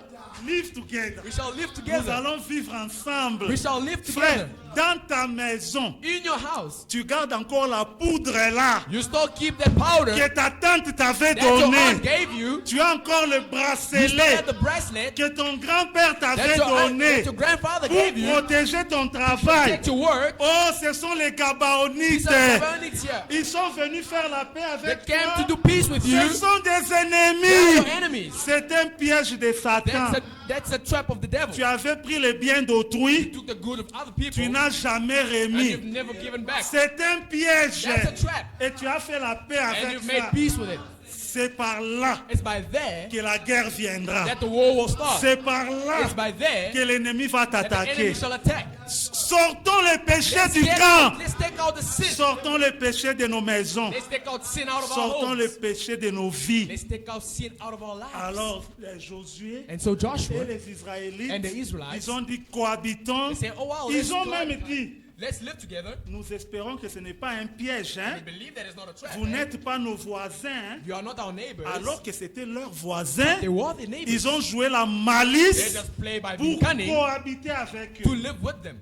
live together. We shall live Nous together. allons vivre ensemble. We shall live Frère, together. dans ta maison, In your house, tu gardes encore la poudre là you still keep that powder que ta tante t'avait that your aunt donnée. gave you. Tu as encore le You still bracelet have the bracelet que ton grand-père t'avait that donné your grandfather pour gave you. protéger ton travail. Protect your work. Oh, ce sont les These Gabaonites. are Gabaonites here. Ils sont venus faire la paix They avec came to toi. do peace with you. Ce sont des They are ennemis. your enemies. C'est un piège de Satan. That's a trap of the devil. Tu avais pris le bien You d'autrui, took the good of other people tu n'as jamais and you've remis. never given back. C'est un piège. That's a trap. Et tu as fait la paix And avec you've made ça. peace with it. C'est par là It's by there que la guerre viendra. that the war will start. C'est par là It's by there que l'ennemi va that the t'attaquer. enemy shall attack. Sortons les péchés Let's du get camp. out. Let's take out the sin. Sortons les péchés de nos maisons. Let's take out sin out of our Sortons homes. les péchés de nos vies. Let's take out sin out of our lives. Alors, les Josué And so et Joshua, les Israélites, and the Israelites, ils ont dit cohabitons. they say, oh wow, Ils ont même cohabit. dit, Let's live together. nous espérons que ce n'est pas un piège. Hein? We believe that it's not a trap. Vous eh? n'êtes pas nos voisins. Hein? You are not our neighbors. Alors que c'était leurs voisins. They were the neighbors. Ils ont joué la They malice just play by pour being cunning cohabiter avec to eux. live with them.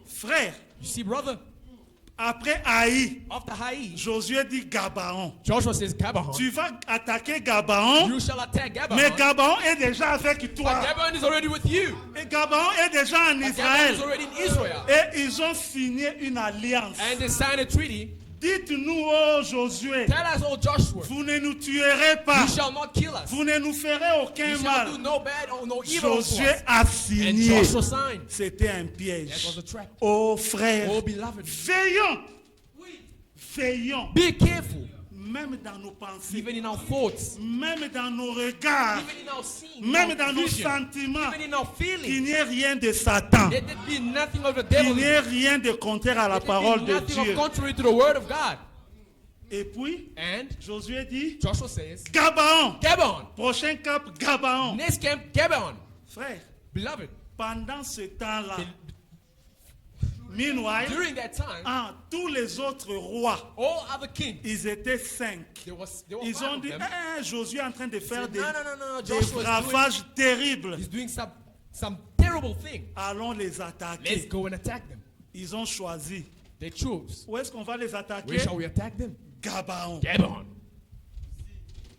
Frère, You see, brother, après Haï, after Hai, Josué dit Gabaon. Joshua says, Gabaon. Tu vas attaquer Gabaon, You shall attack Gabaon. mais Gabaon est déjà avec But toi. Gabaon is already with you. Et Gabaon est déjà en But Gabaon Israël. is already in Israel. Et ils ont signé une alliance. And they signed a treaty. Dites-nous, oh Josué, Tell us, oh Joshua, vous ne nous tuerez pas. you shall not kill us. Vous ne nous ferez aucun You shall do mal. no bad or no evil unto Josué us. a And signé. Joshua signed. C'était un That piège. was a trap. Oh frère, Oh beloved, veillons. Veillons. be careful. Même dans nos pensées, Even in our thoughts, même dans nos regards, even in our seeing, même in dans our nos vision, sentiments, even in our qu'il feelings. n'y ait rien de Satan. Let it be nothing of the Qu'il devil. n'y ait rien de contraire à la Let it parole be de nothing Dieu. of contrary to the word of God. Et puis, And Josué dit, Joshua says, Gabaon. Gabaon. Prochain cap, Gabaon. Next camp, Gabaon. Frère, Beloved, pendant ce temps-là, meanwhile, during that time, tous les autres rois, all other kings, ils étaient 5. there were Ils five ont of dit, them. Josué est en train de faire Said, des, no, des Joshua is ravages terribles. he's doing some terrible thing. Allons les Let's attaquer. go and attack them. Ils ont choisi. They chose. Où est-ce qu'on va les Where attaquer? shall we attack them? Gabaon. Gabaon.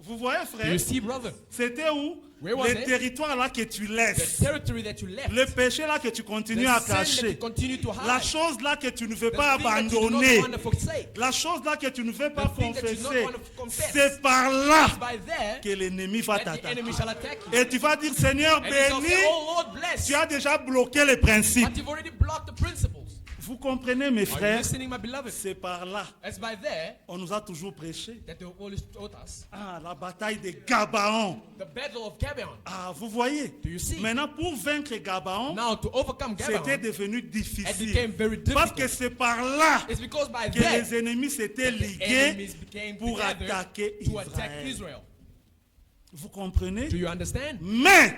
Vous voyez, Do frère? you see, brother? C'était où? Where was Le it? territoire là que tu The laisses. territory that you left. Le péché là que tu continues à The sin that you cacher. continue to La hide. chose là que tu ne veux The pas thing that you do not abandonner. want to forsake. La chose là que tu ne veux pas The thing that you don't confesser. want to confess. C'est par là It's by there que l'ennemi va that the t'attaquer. enemy shall attack you. Et tu vas dire, Seigneur, And you shall béni, say, oh Lord, bless. tu as déjà bloqué les principes. But you've already blocked the principles. Vous comprenez, mes Are you frères? listening, my beloved? C'est par là. It's by there On nous a toujours prêché. that the Holy Spirit taught us. La bataille de Gabaon. The battle of Gabaon. Vous voyez? Do you see? Maintenant, pour vaincre Gabaon, Now, to overcome c'était Gabaon, devenu it difficile. became very Parce que difficult. c'est par là It's because by que there, les ennemis s'étaient the ligués enemies became pour together attaquer to attack Israël. Israel. Vous comprenez? Do you understand? Mais,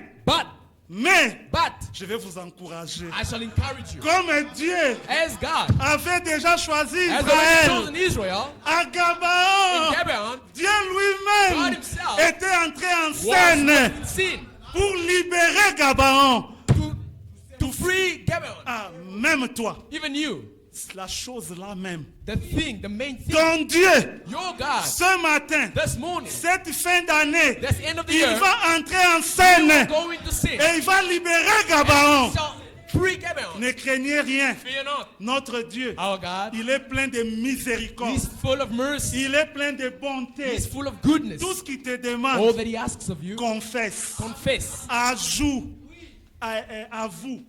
But je vais vous encourager. I shall encourage you. Comme Dieu As God avait déjà choisi has already Israël chosen Israel, à in Gabaon, Gabaon Dieu God lui-même himself était entré en was scène in sin pour libérer Gabaon. to free Gabaon. Même toi, Even you, la chose là même. the main thing, Ton Dieu, your God, ce matin, this morning, cette fin d'année, this end of the il year, va entrer en scène going to sin. et il va libérer Gabaon. Shall free Gabaon. Ne craignez rien. Fear not. Notre Dieu, Our God, il est plein de miséricorde. He's full of mercy. Il est plein de bonté. He's full of goodness. Tout ce qu'il te All demande, that He asks of you, confesse. confess. Ajoute. Avoue.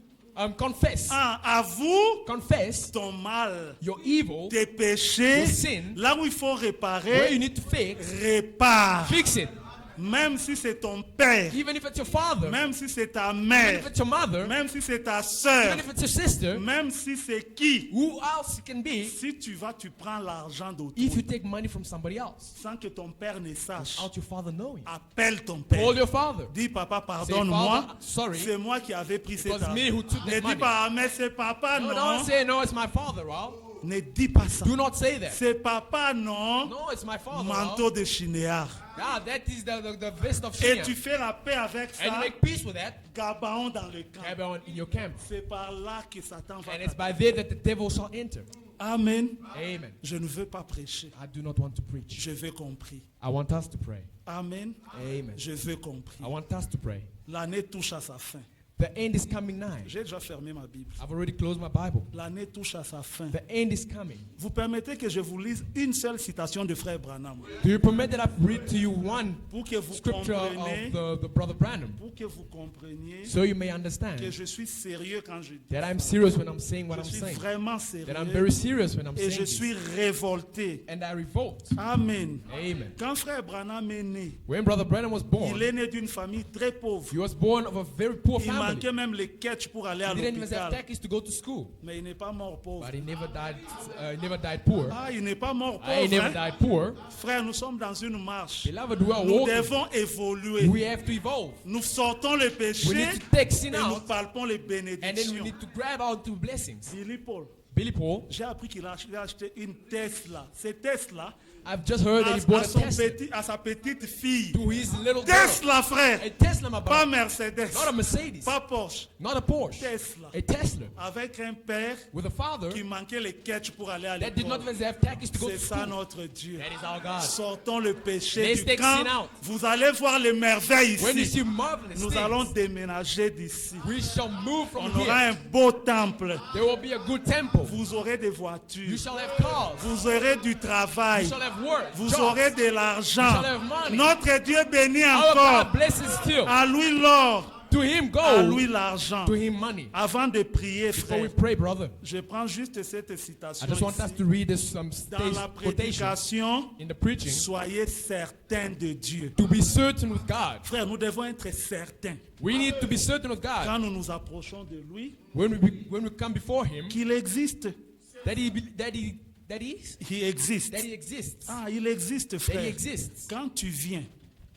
Confess. Avoue Confess ton mal, your evil, tes péchés. your sin. Là où il faut Where you réparer, need to fix, répare. fix it. Même si c'est ton père, Even if it's your father, même si c'est ta even mère, if it's your mother, même si c'est ta soeur, even if it's your sister, même si c'est qui, who else it can be, si tu vas, tu prends l'argent if d'autrui you take money from somebody else, sans que ton père ne sache, without your father knowing. appelle ton père. Call your father. Dis papa, Say, pardonne-moi, Father, sorry. c'est moi qui avais pris cet was argent. me who took that Ne dis money. pas, mais c'est papa, No, non. don't say, no, it's my father, Ralph. Ne dis pas ça. Do not say that. C'est papa, non. No, it's my father, Manteau Ralph. de chinéard. Ah, that is the vest of Et Shinya. tu fais la paix avec And you ça, make peace with that, Gabaon dans le camp. Gabaon in your camp. C'est par là que Satan va And it's t'attaquer. by there that the devil shall enter. Amen. Amen. Je ne veux pas prêcher. I do not want to preach. Je veux compris. I want us to pray. Amen. Amen. Je veux compris. I want us to pray. L'année touche à sa fin. The end is coming nigh. J'ai déjà fermé ma Bible. I've already closed my Bible. L'année touche à sa fin. The end is coming. Vous permettez que je vous lise une seule citation de Frère Branham Do you permit that I read to you one pour que vous scripture compreniez, of the Brother Branham pour que vous compreniez so you may que understand je suis sérieux quand je dis that I'm ça. serious when I'm saying what I'm Je suis saying? vraiment That I'm sérieux very serious when I'm et saying je this. suis révolté. And I revolt. Amen. Amen. Quand Frère Branham est né, When Brother Branham was il born, est né d'une famille très pauvre. he was born of a very poor Il family. manquait même les catchs pour aller à He didn't even have l'hôpital. taxis to go to school. Mais il n'est pas mort pauvre. But he never died poor. Ah, il n'est pas mort He pauvre. never Hein? died poor. Frère, nous sommes dans une marche. Beloved, we are Nous walking. devons évoluer. We have to evolve. Nous sortons le We péché need to take sin et nous out, palpons les and then we bénédictions. need to grab out the blessings. Billy Paul, Billy Paul, j'ai appris qu'il a acheté une Tesla. C'est Tesla I've just heard that he bought a Tesla à sa petite fille. to his little girl. Tesla, frère. A Tesla, my Pas brother. Mercedes. Not a Mercedes. Pas Porsche. Not a Porsche. Tesla. A Tesla. Avec un père With a father qui manquait les catchs pour aller à that did not l'école. even have taxis to go C'est to ça school. notre Dieu. That is our God. Sortons le péché Let's du take camp. sin out. Vous allez voir les merveilles When you ici. see marvelous Nous allons things, déménager d'ici. we shall move from On aura here. un beau temple. There will be a good temple. Vous aurez des You voitures. shall have cars. Vous aurez du You travail. shall have work. Vous jobs. aurez de l'argent. You shall have money. Notre Dieu bénit Our encore. God blesses still. À lui l'or. To him À gold. lui l'argent. To him money. Avant de prier, Before we frère, pray, brother, je prends juste cette citation I just want us ici. to read this some Dans la quotation prédication, in the preaching. soyez certains de Dieu. To be certain with God. Frère, nous devons être certains We need to be certain with God quand nous nous approchons de lui when we come before Him qu'il existe. that He Il existe. exists. Ah, il existe, That He frère. exists. Quand tu viens,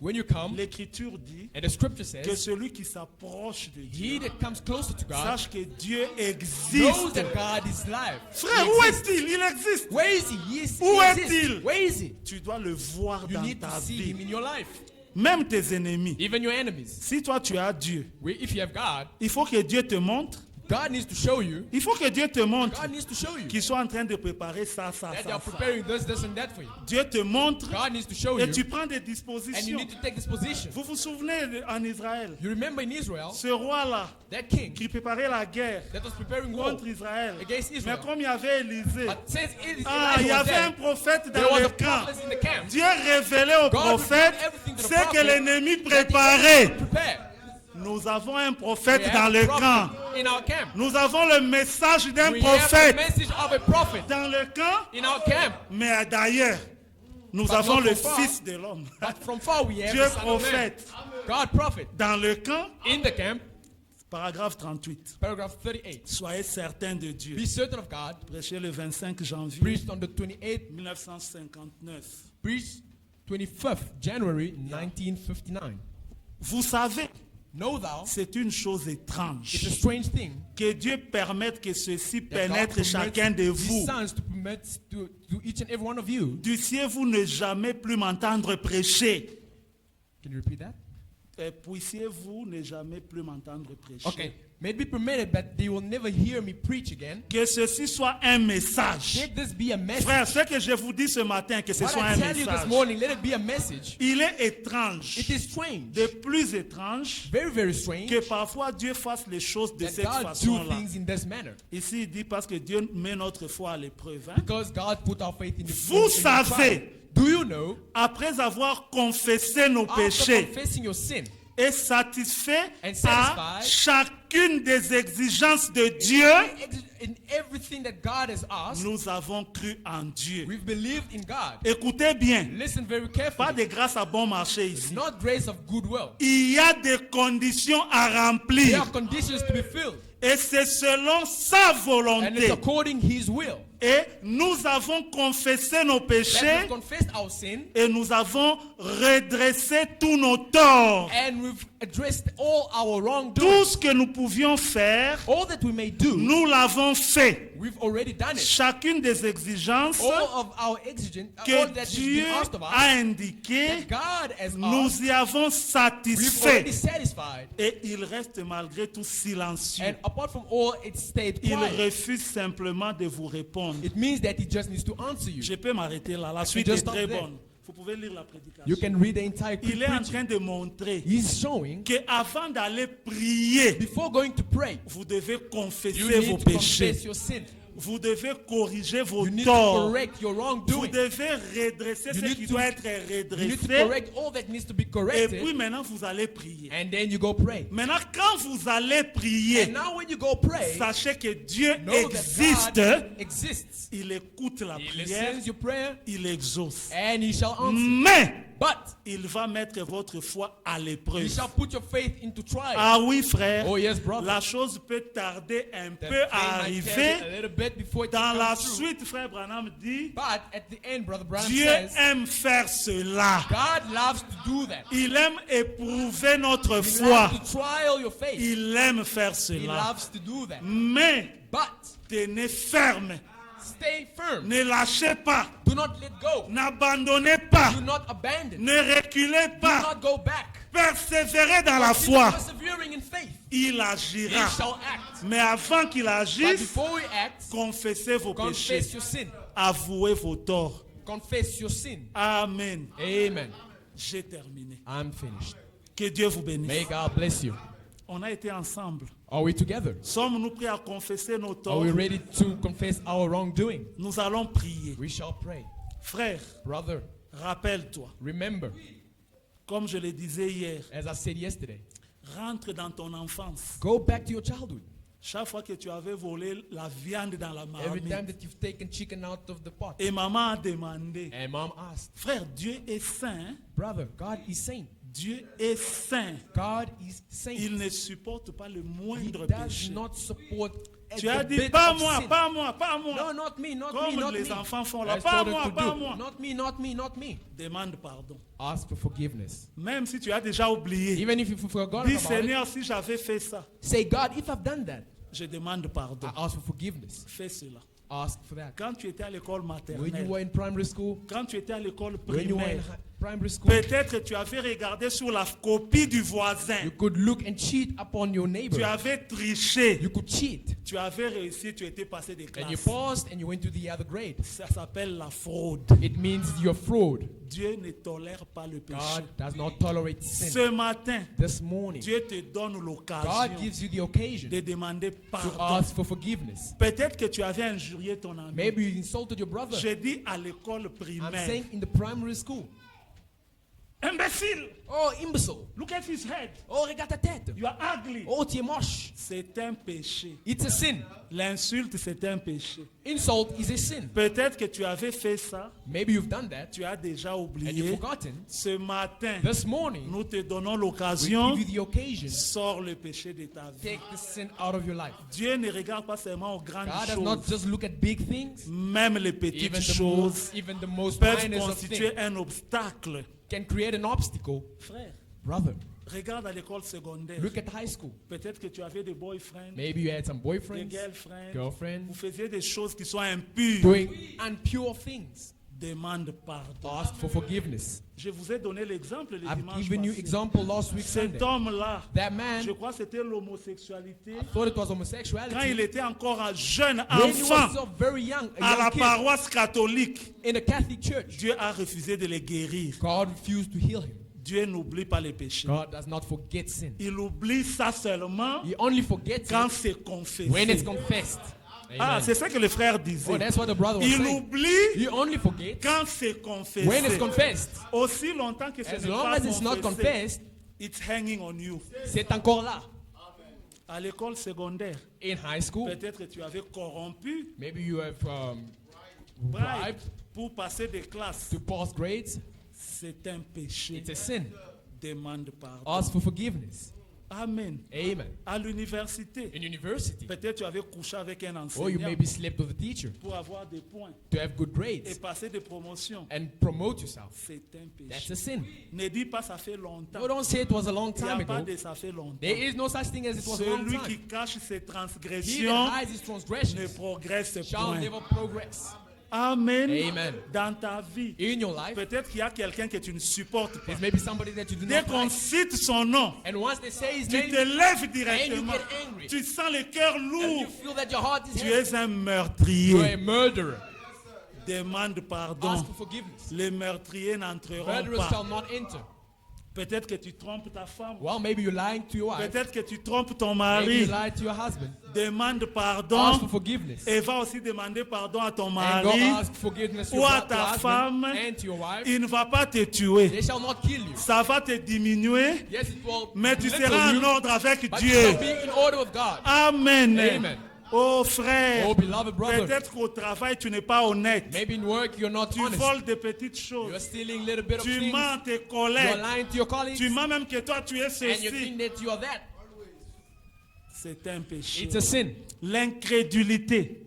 When you come, l'Écriture dit and the Scripture que says, celui qui s'approche de he Dieu that comes closer to God sache que Dieu knows existe. that God is live. Frère, He où exists. est-il? Il existe. Where is He? Où He est-il? exists. Where is He? Tu dois le voir You dans need to ta see vie. Him in your life. Même tes ennemis. Even your enemies. Si toi tu as Dieu, If you have God, il faut que Dieu te montre. God needs to show you. Il faut que Dieu te montre God needs to show you qu'ils sont en train de préparer ça, ça, that they ça, are ça. preparing this, and that for you. Dieu te montre God needs to show et you, tu prends des and you dispositions. need to take this position. Vous vous souvenez en Israël, You remember in Israel, ce roi-là that king qui préparait la guerre that was preparing war contre Israël. against Mais Israel. comme il y avait Élisée, But since ah, il y Elijah was avait un dead, prophète there dans was le a camp. prophet in the camp. Dieu révélait au God prophète revealed everything to the ce que prophet l'ennemi that the préparait. enemy prepared. Nous avons un We prophète have dans a le prophet camp. in our camp. Nous avons le message d'un We have the prophète message of a prophet dans le camp. in our camp. Mais d'ailleurs, nous But avons not le from far. Fils de l'homme. But from far we have Dieu the Son of Man. prophète. God prophet Dans le camp, in the camp. paragraphe 38. Paragraph 38. Soyez certains de Dieu. Be certain of God. Prêché le 25 janvier Preached on the 28th, 1959. preached 25th January 1959. Vous savez, Know thou, c'est une chose it's a étrange strange thing que Dieu permette que ceci that God pénètre permits chacun de His vous. sons to permit to each and every one of you. Dussiez-vous ne jamais plus m'entendre prêcher. Can you repeat that? Puissiez-vous ne jamais plus m'entendre prêcher. Okay. May it be permitted that they will never hear me preach again. Que ceci soit un message. Let this be a message. Frère, ce que je vous dis ce matin, que ce What soit I un tell you this message. morning, let it be a message. Il est étrange, It is strange, de plus étrange, very, very strange, que parfois Dieu fasse les choses de that cette God do façon-là. things in this manner. Ici, il dit parce que Dieu met notre foi à l'épreuve. Hein. Because God put our faith in the Vous savez, Do you know, après avoir confessé nos after péchés confessing your sin et satisfait And à satisfied chacune des exigences de Dieu, in everything that God has asked, nous avons cru en Dieu. we've believed in God. Écoutez bien, Listen very pas carefully. de grâce à bon marché It's ici. not grace of goodwill. Il y a des conditions à There remplir. are conditions to be filled, Et c'est selon sa and it's volonté. according His will. Et nous avons confessé nos That péchés we've confessed our sin, et nous avons redressé tous nos torts. and we've addressed all our Tout wrongdoings. ce que nous pouvions faire, All that we may do, nous l'avons fait. we've already done it. Chacune des exigences All of our exigent, all que that is Dieu being asked of us, a indiquées, that God has nous asked, y avons we've already satisfait. satisfied. Et il reste malgré tout silencieux. And apart from all, it stayed Il quiet. refuse simplement de vous répondre. It means that He just needs to answer you. Je peux m'arrêter là. La suite est just stop très there. bonne. Vous pouvez lire la prédication. You can read the entire Il est en preaching. train de montrer He's showing qu'avant d'aller prier, before going to pray, vous devez you confesser vos need to péchés. confess your sin. Vous devez corriger vos You need to torts. correct your Vous wrongdoing. devez redresser You ce need qui to- doit être You need to redressé. correct all that needs to be Et puis corrected. maintenant, vous allez prier. And then you go pray. Maintenant, quand vous allez prier, And now when you go pray, sachez que Dieu know that existe. God exists. Il écoute la He prière. listens your prayer Il exauce. and he shall answer. Mais But il va mettre votre foi à he l'épreuve. shall put your faith into trial. Ah oui, frère. Oh yes, brother. La chose peut tarder un The peu thing à might tarry arriver. a little bit before it Dans la comes through. suite, frère Branham dit, But at the end, Brother Branham Dieu says, aime faire cela. God loves to do that. Il aime éprouver notre He foi. loves to trial your faith. Il aime faire He cela. loves to do that. Mais But tenez ferme. stay firm. Ne lâchez pas. Do not let go. N'abandonnez pas. Do not abandon. Ne reculez Do pas. not go back. Persévérez dans la Continue foi. persevering in faith. Il He agira. shall act. Mais avant qu'il But agisse, before we act, confessez vos péchés. confess your sin. Avouez vos torts. Confess your sin. Amen. Amen. J'ai terminé. I'm finished. Que Dieu vous bénisse. May God bless you. On a été ensemble. Are we together? Sommes-nous prêts à confesser nos Are torts? we ready to confess our wrongdoing? Nous allons prier. We shall pray. Frère, Brother, rappelle-toi, remember, comme je le disais hier, as I said yesterday, rentre dans ton enfance. go back to your childhood. Chaque fois que tu avais volé la viande dans la Every time marmite, that you've taken chicken out of the pot. et maman a demandé, And mom asked, frère, Dieu est saint. brother, God is saint. Dieu est saint. God is saint. Il ne supporte pas le He moindre does péché. not support Tu the as dit, bit pas of moi, sin. pas moi, pas moi. No, not me, not me, Comme not les me. enfants font là, As pas told her moi, to pas do. moi. Not me, not me, not me. Demande pardon. Ask for forgiveness. Même si tu as déjà oublié. Even if you forgot Dis, about it, Seigneur, si j'avais fait ça, say, God, if I've done that, je demande pardon. I ask for forgiveness. Fais cela. Ask for that. Quand tu étais à l'école When you maternelle, were in primary school, quand tu étais à l'école when you were in primaire, primary school, peut-être tu avais regardé sur la copie du voisin. you could look and cheat upon your neighbor. Tu avais triché. You could cheat. Tu avais réussi, tu étais passé des And you classes. passed and you went to the other grade. Ça s'appelle la fraude. It means you're fraud. Dieu ne tolère pas le péché. God does not tolerate sin. Ce matin, This morning, Dieu te donne God l'occasion gives you the occasion de demander to pardon. ask for forgiveness. Peut-être que tu avais injurié ton ami. Maybe you insulted your brother. Je dis à l'école I'm primaire. saying in the primary school. Imbécile! Oh, imbecile. Look at his head. Oh, regarde ta tête. You are ugly. Oh, tu es moche. C'est un péché. It's a sin. L'insulte, c'est un péché. Insult is a sin. Peut-être que tu avais fait ça, Maybe you've done that tu as déjà and you've oublié. forgotten. Ce matin, This morning, nous te donnons we l'occasion. give you the occasion. Sors le péché de ta vie. Take the sin out of your life. Dieu ne regarde pas seulement aux grandes God does not choses. just look at big things. Même les petites Even the choses most peuvent minor of things constituer un obstacle. can create an obstacle. Frère, Brother, regarde à l'école secondaire. look at high school. Peut-être que tu avais des boyfriends, Maybe you had some des boyfriends, girlfriends. girlfriends, Vous faisiez des choses qui sont impures. doing impure things. Demande pardon. Ask for forgiveness. Je vous ai donné l'exemple le I've dimanche given you passé. example last week Sunday. Cet homme-là, That man, je crois que c'était l'homosexualité. thought it was Quand homosexuality. il était encore un jeune When he was enfant so very young, a à la young kid paroisse catholique, in a Catholic church, Dieu a refusé de le guérir. God refused to heal him. Dieu n'oublie pas les péchés. God does not forget sin. Il oublie ça seulement He only forgets quand it c'est confessé. when it's confessed. Ah, Amen. c'est ça que le frère disait. Oh, that's what the brother was Il saying. oublie He only forgets quand c'est confessé. when it's confessed. Aussi longtemps que ce As n'est long pas as it's not confessé, confessed, it's hanging on you. c'est encore là. À l'école secondaire, In high school, peut-être que tu avais corrompu, maybe you have bribe, bribed pour passer des classes. to pass grades. C'est un péché. It's a sin. Demande pardon. Ask for forgiveness. Amen. Amen. À l'université, In university, peut-être tu avais couché avec un or you enseignant maybe slept with a teacher pour avoir des points to have good et grades passer des promotions. and promote yourself. C'est un That's péché. a sin. Ne dis pas ça fait longtemps. No, don't say it was a long Il n'y time a pas ago. de ça fait longtemps. There is no such thing as it was a long Celui qui time. cache ses He that transgressions hides his ne transgressions progresse shall point. never progress. Amen. Amen. Dans ta vie, In your life, peut-être qu'il y a quelqu'un que tu ne supportes pas. there's maybe somebody that you do Dès not qu'on like. cite son nom, And once they say his tu name, te lèves and you directement. get angry. Tu sens le cœur And lourd. you feel that your heart is Tu heavy. es un You're a meurtrier. murderer. Demande pardon. Ask for forgiveness. Les meurtriers n'entreront Murderers pas. shall not enter. Peut-être que tu trompes ta femme. Well, maybe you're lying to your wife. Peut-être que tu trompes ton Maybe you mari. lied to your husband. Demande Ask pardon. for forgiveness. Et va aussi demander pardon à ton And go mari ask forgiveness to ou your à to ta your femme. husband and to your wife. Il ne va pas te tuer. They shall not kill you. Ça va te diminuer, Yes, it will mais tu belittle seras en you, ordre avec but you Dieu. shall be in order with God. Amen. Amen. Oh frère, Oh, beloved brother. peut-être qu'au travail tu n'es pas honnête. Maybe in work you're not Tu honest. voles des petites You're choses. stealing a little bit of Tu things. mens tes You're collègues. lying to your colleagues. Tu mens même que toi tu es And you ceci. think that you are that. C'est un péché. It's a sin. L'incrédulité,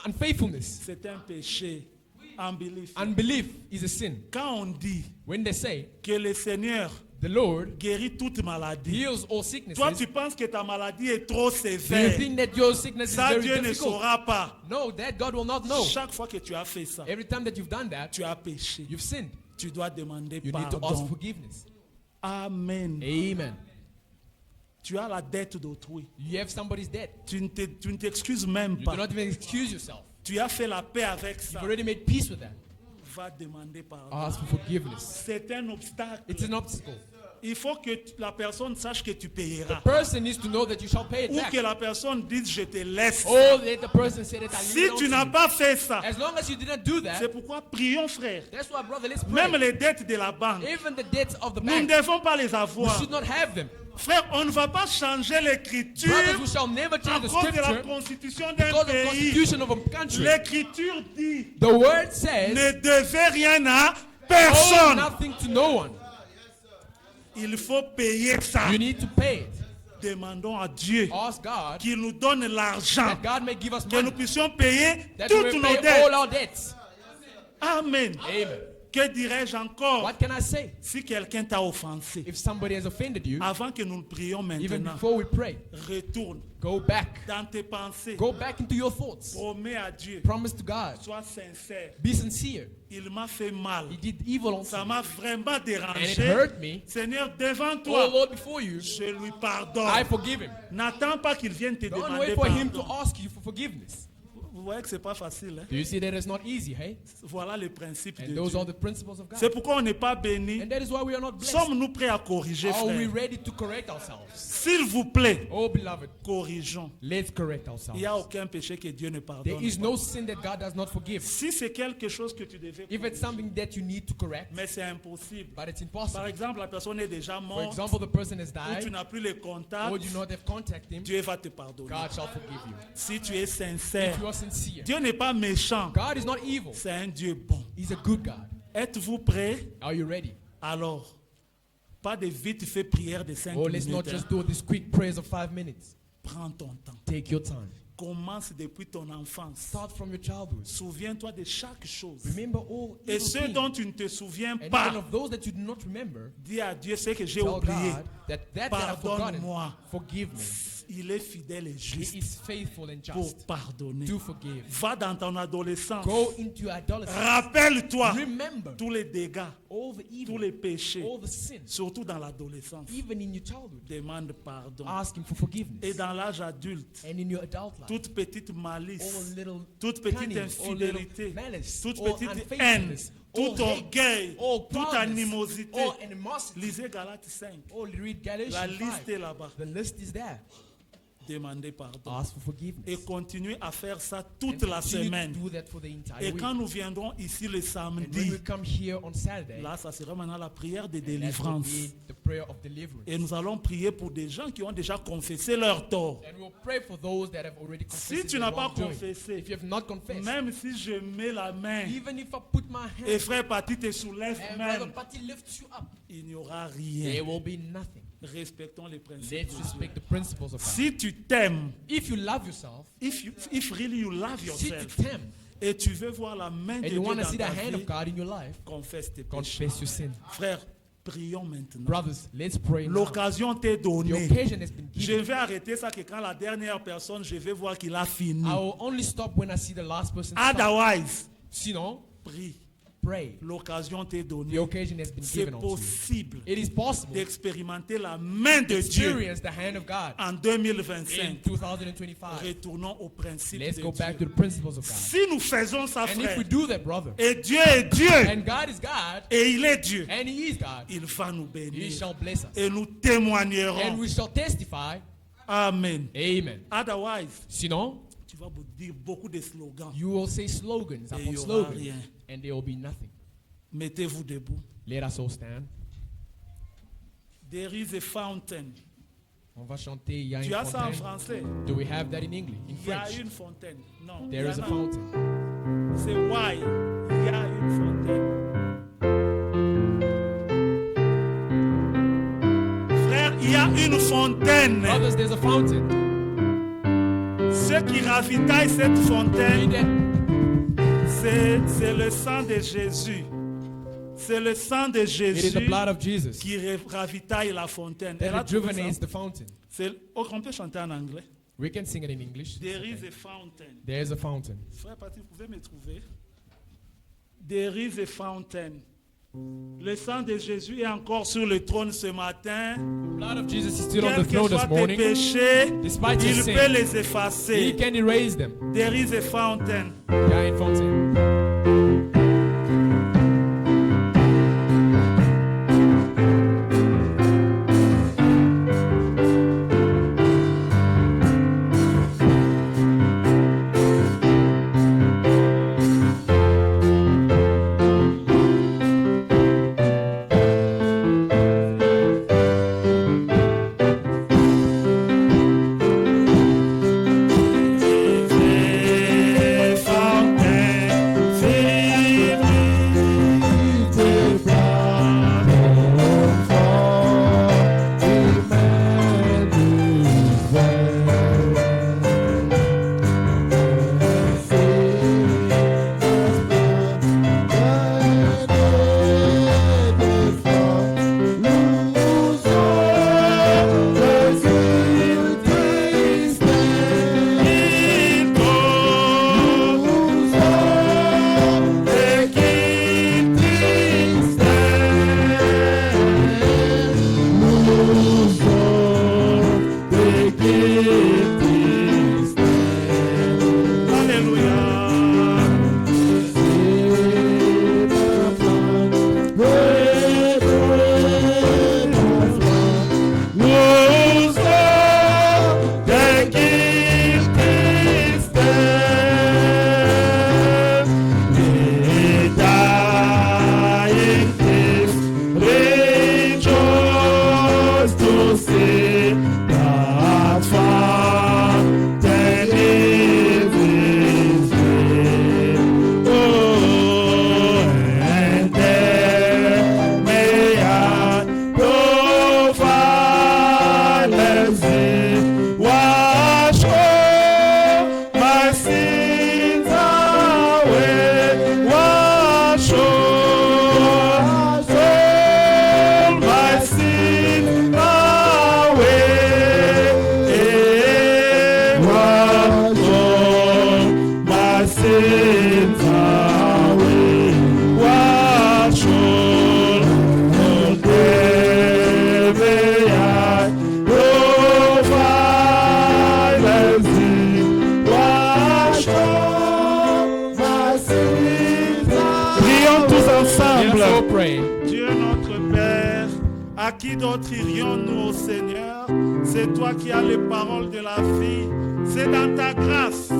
Unfaithfulness. c'est un péché. Unbelief. Unbelief is a sin. Quand on dit When they say que le Seigneur the Lord guérit toute maladie, heals all sicknesses, toi tu penses que ta maladie est trop do you sévère. think that your sickness is Ça, very Dieu ne difficult? saura pas. No, that God will not know. Chaque fois que tu as fait ça, Every time that you've done that, tu as péché. you've sinned. Tu dois demander You need to ask pardon. forgiveness. Amen. Amen. Tu as la dette d'autrui. You have somebody's debt. Tu ne t'excuses même You pas. do not even excuse yourself. Tu as fait la paix avec ça. You've already made peace with that. Va demander pardon. Ask for forgiveness. C'est un obstacle. It's an obstacle. Il faut que la personne sache que tu payeras. Person needs to know that you shall pay it Ou back. que la personne dise je te laisse. Or let the person say that I Si leave it tu on n'as to pas fait ça, you. As long as you didn't do c'est that, pourquoi prions frère. that's why, brother, let's Même pray. les dettes de la banque, Even the debts of the nous ne bank, devons pas les we avoir. should not have them. Frère, on ne va pas changer l'écriture Brothers, we shall never à change the cause de la scripture constitution d'un because of the pays. constitution of a country. L'écriture dit The word says, ne devez rien à owe personne. nothing to no one. Il faut payer ça. You need to pay it. Demandons à Dieu Ask God qu'il nous donne l'argent, that God may give us que nous money, puissions payer that we toutes may nos pay dettes. all our debts. Amen. Amen. Que dirais-je encore? What can I say? Si quelqu'un t'a offensé, If somebody has offended you, avant que nous le prions even maintenant, before we pray, retourne go back. dans tes pensées. Go back into your thoughts. Promets à Dieu. Promise to God. Sois sincère. Be sincere. Il m'a fait mal. He did evil on Ça me. m'a vraiment And it dérangé. hurt me. Seigneur, devant Oh toi, Lord, before you, je lui pardonne. I forgive him. N'attends pas qu'il vienne te Don't demander wait for him to pardon. ask you for forgiveness. Vous voyez que c'est pas facile. Hein? Do you see that it's not easy, hey? Voilà les principes And de those Dieu. are the principles of C'est God. pourquoi on n'est pas béni. And that is why we are not blessed. Sommes-nous prêts à corriger, Are we frère? ready to correct ourselves? S'il vous plaît, Oh, beloved, corrigeons. let's correct Il ourselves. n'y a aucun péché que Dieu ne There pardonne is pas. no sin that God does not forgive. Si c'est quelque chose que tu devais If it's something that you need to correct, mais c'est impossible. but it's Par impossible. exemple, la personne est déjà For morte, example, the person has ou tu died, n'as plus les or contacts, you do not have contact him, Dieu va te pardonner. God shall forgive you. Si tu es sincère, If you are sincere, Dieu n'est pas méchant, God is not evil. c'est un Dieu bon. He's a good God. Êtes-vous prêts? Are you ready? Alors, pas de vite fait prière de 5 Oh, let's not minutes. just Hein. do this quick prayers of 5 minutes. Prends ton temps. Take your time. Commence depuis ton enfance. Start from your childhood. Souviens-toi de chaque chose. Remember all Et evil ceux things. dont tu ne te souviens And even pas, of those that you do not remember, dis à Dieu ce que j'ai tell oublié. God that I've forgotten, Pardonne-moi. forgive me. Il est fidèle et He juste is faithful and pour just pardonner. to forgive. Va dans ton adolescence. Go into your adolescence. Rappelle-toi Remember tous les dégâts, all the tous evil, les péchés, all the sins, surtout dans l'adolescence. even in your childhood. Demande pardon. Ask Him for Et forgiveness. dans l'âge adulte, And in your adult life, toute petite all malice, little toute petite cunning, all infidélité, little malice, toute all petite haine, unfaithfulness, all tout hate, orgueil, all toute proudness, animosité. all animosity. Lisez Galates 5. Oh, read Galatians La liste 5. est là-bas. The list is there. Demandez pardon. Ask for forgiveness. Et continuez à faire ça And toute la continue semaine. to do that for the entire Et week. quand nous viendrons ici le And when samedi, we come here on Saturday, là, ça sera maintenant la prière de that will délivrance. be the prayer of deliverance. Et nous allons prier pour des gens qui ont déjà confessé leur tort. And we'll pray for those that have already Si confessed tu their n'as pas wrongdoing. confessé, If you have not confessed, même si je mets la main even if I put my et hand frère Pati te soulève and Brother même, Patti lifts you up, il n'y aura there rien. will be nothing. Respectons les principes. Let's de Dieu. respect the principles of God. Si tu t'aimes, If you love yourself, if really you love sit yourself, with Him, et tu veux voir la main de and Dieu you dans want to see the ta hand vie, of God in your life, confesse tes péchés. confess your sin. Frère, prions maintenant. Brothers, let's pray now. L'occasion t'est The donnée. occasion has been Je given. vais arrêter ça que quand la dernière personne, je vais voir qu'il a fini. I will only stop when I see the last person stop. Otherwise, Sinon, prie. pray. L'occasion t'est The donnée. occasion has been C'est given unto you. possible It is possible d'expérimenter la main to de Dieu experience the hand of God en in 2025. 2025. Retournons au principe Let's de go back to Dieu. the principles of God. Si nous faisons ça, And if frère, we do that, brother, et Dieu est Dieu, and God is God, et il est Dieu, and He is God, il va nous He bénir. shall bless us. Et nous And témoignerons. we shall testify. Amen. Amen. Otherwise, Sinon, tu vas dire beaucoup de slogans. you will say slogans Et il upon y aura slogans, rien. and there will be nothing. Mettez-vous debout. Let us all stand. There is a fountain. On va chanter, il y a Tu une as ça en fontaine. français? Do we have that in English? In Il y a French? une fontaine. Non. There il y is en a a. fountain. C'est why. Il y a une fontaine. Frère, il y a une fontaine. Brothers, there's a fountain. Ceux qui ravitaillent cette He fontaine, that- c'est le sang de Jésus. C'est le sang de It is Jésus the blood of Jesus qui ravitaille la fontaine. Elle that a trouvé rejuvenates ça. the fountain. Oh, on peut chanter en anglais. We can sing it in English. There is Okay. a fountain. There is a fountain. Frère Patrick, vous pouvez me trouver? There is a fountain. Le sang de Jésus est encore sur le trône ce matin. The blood of Jesus is still on Quels the que throne soient this tes morning. péchés, Despite your il sin, peut les He effacer. can erase them. There is a fountain. Giant fountain. A fountain. À qui d'autre irions-nous, ô Seigneur? C'est toi qui as les paroles de la vie. C'est dans ta grâce,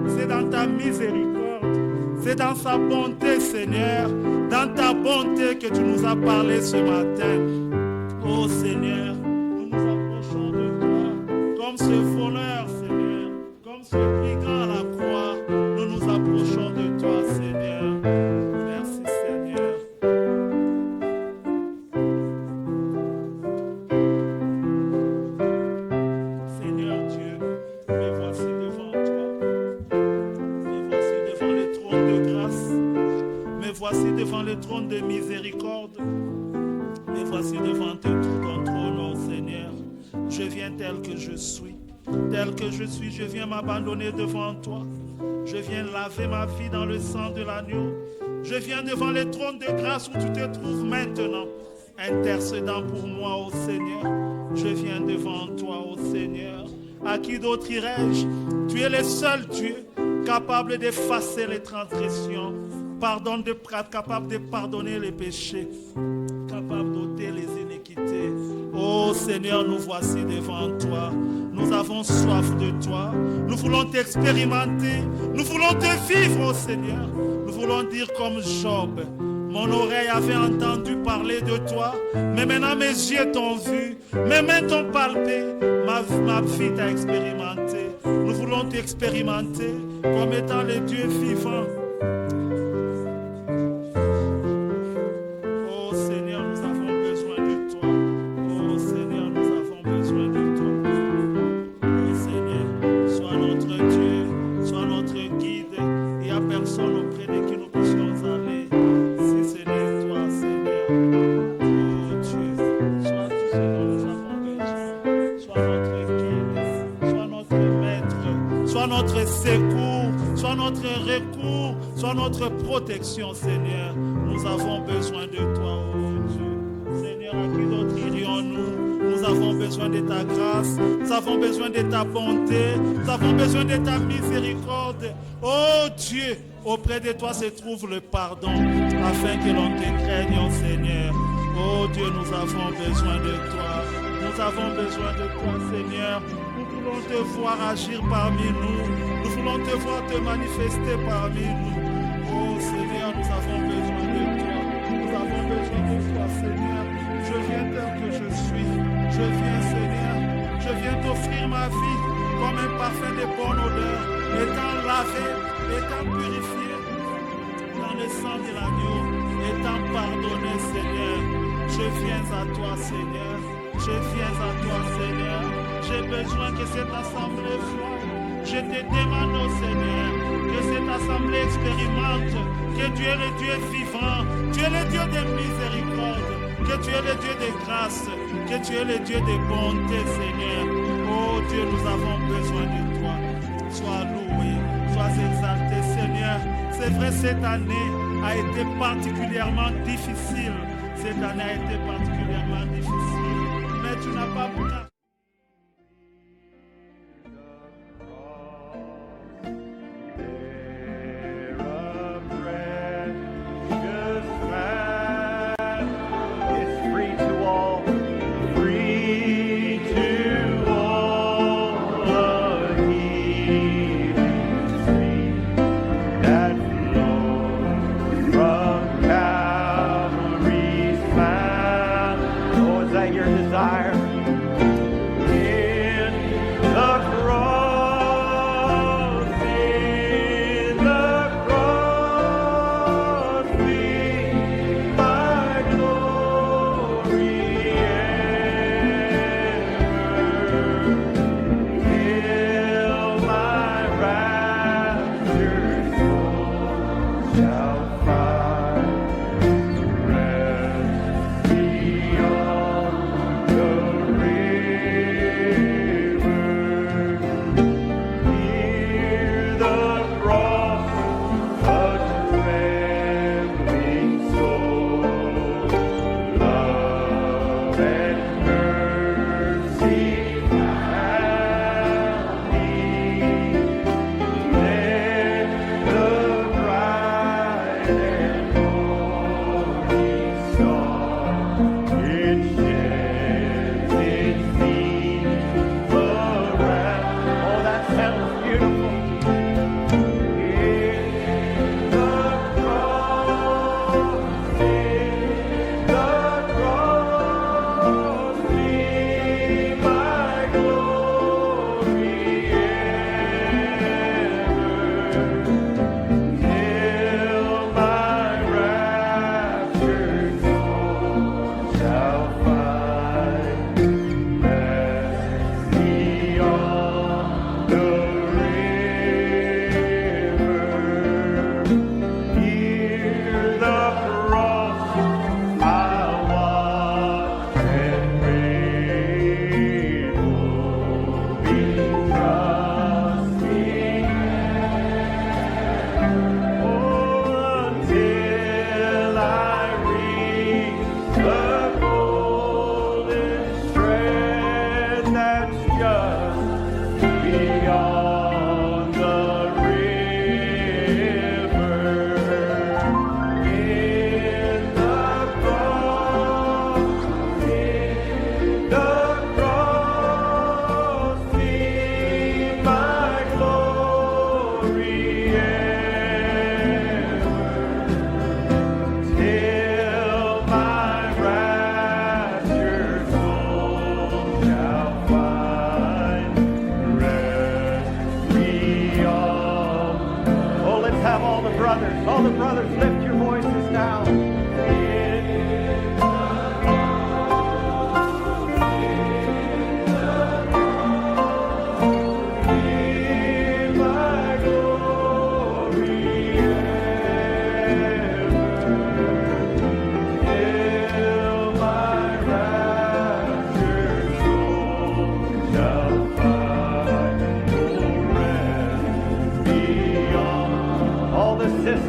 c'est dans ta miséricorde, c'est dans sa bonté, Seigneur, dans ta bonté que tu nous as parlé ce matin. Ô Seigneur, nous nous approchons de toi comme ce voleur, Seigneur, comme ce brigand à la croix. Nous nous approchons de toi, Seigneur. Merci, Seigneur. Seigneur Dieu, me voici devant toi. Me voici devant le trône de grâce. Me voici devant le trône de miséricorde. Me voici devant ton trône, ô Seigneur. Je viens tel que je suis. Tel que je suis, je viens m'abandonner devant toi. Je viens laver ma vie dans le sang de l'agneau. Je viens devant les trônes de grâce où tu te trouves maintenant, intercédant pour moi, ô Seigneur. Je viens devant toi, ô Seigneur. À qui d'autre irai-je? Tu es le seul Dieu capable d'effacer les transgressions, capable de pardonner les péchés, capable d'ôter les iniquités. Ô Seigneur, nous voici devant toi. Nous avons soif de toi. Nous voulons t'expérimenter. Nous voulons te vivre, ô Seigneur. Nous voulons dire comme Job: mon oreille avait entendu parler de toi, mais maintenant mes yeux t'ont vu, mes mains t'ont palpé, ma vie t'a expérimenté. Nous voulons t'expérimenter comme étant le Dieu vivant. Oh Seigneur, nous avons besoin de toi. Oh Seigneur, nous avons besoin de toi. Oh Seigneur, sois notre Dieu, sois notre guide. Il n'y a personne auprès de qui nous puissions aller. Si ce n'est toi, Seigneur. Oh Dieu, sois tout ce dont nous avons besoin. Sois notre guide, sois notre maître, sois notre secours, sois notre recours, sois notre protection, Seigneur. Nous avons besoin de toi, oh Dieu. Seigneur, à qui d'autre irions-nous? Nous avons besoin de ta grâce, nous avons besoin de ta bonté, nous avons besoin de ta miséricorde. Oh Dieu, auprès de toi se trouve le pardon, afin que l'on te craigne, oh Seigneur. Oh Dieu, nous avons besoin de toi. Nous avons besoin de toi, Seigneur. Nous voulons te voir agir parmi nous. Nous voulons te voir te manifester parmi nous. Oh Seigneur, nous avons besoin de toi. Nous avons besoin de toi, Seigneur. Je viens tel que je suis. Je viens, Seigneur. Je viens t'offrir ma vie comme un parfum de bonne odeur, étant lavé, étant purifié dans le sang de l'agneau, étant pardonné, Seigneur. Je viens à toi, Seigneur. Je viens à toi, Seigneur. J'ai besoin que cette assemblée voie. Je te demande, oh Seigneur, que cette assemblée expérimente que tu es le Dieu vivant, tu es le Dieu de miséricorde, que tu es le Dieu de grâce, que tu es le Dieu de bonté, Seigneur. Oh Dieu, nous avons besoin de toi. Sois loué, sois exalté, Seigneur. C'est vrai, cette année a été particulièrement difficile. Cette année a été particulièrement difficile. Mais tu n'as pas pu. From Calvary's mount.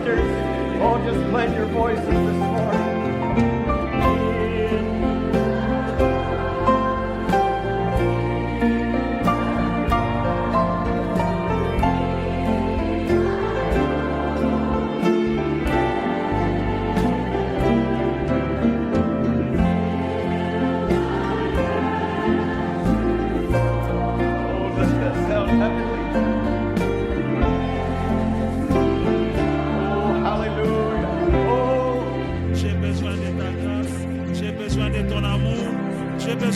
sisters, oh, just lend your voices this morning.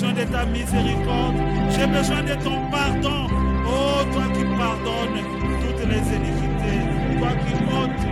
De ta miséricorde, j'ai besoin de ton pardon. Oh, toi qui pardonnes toutes les iniquités, toi qui ôtes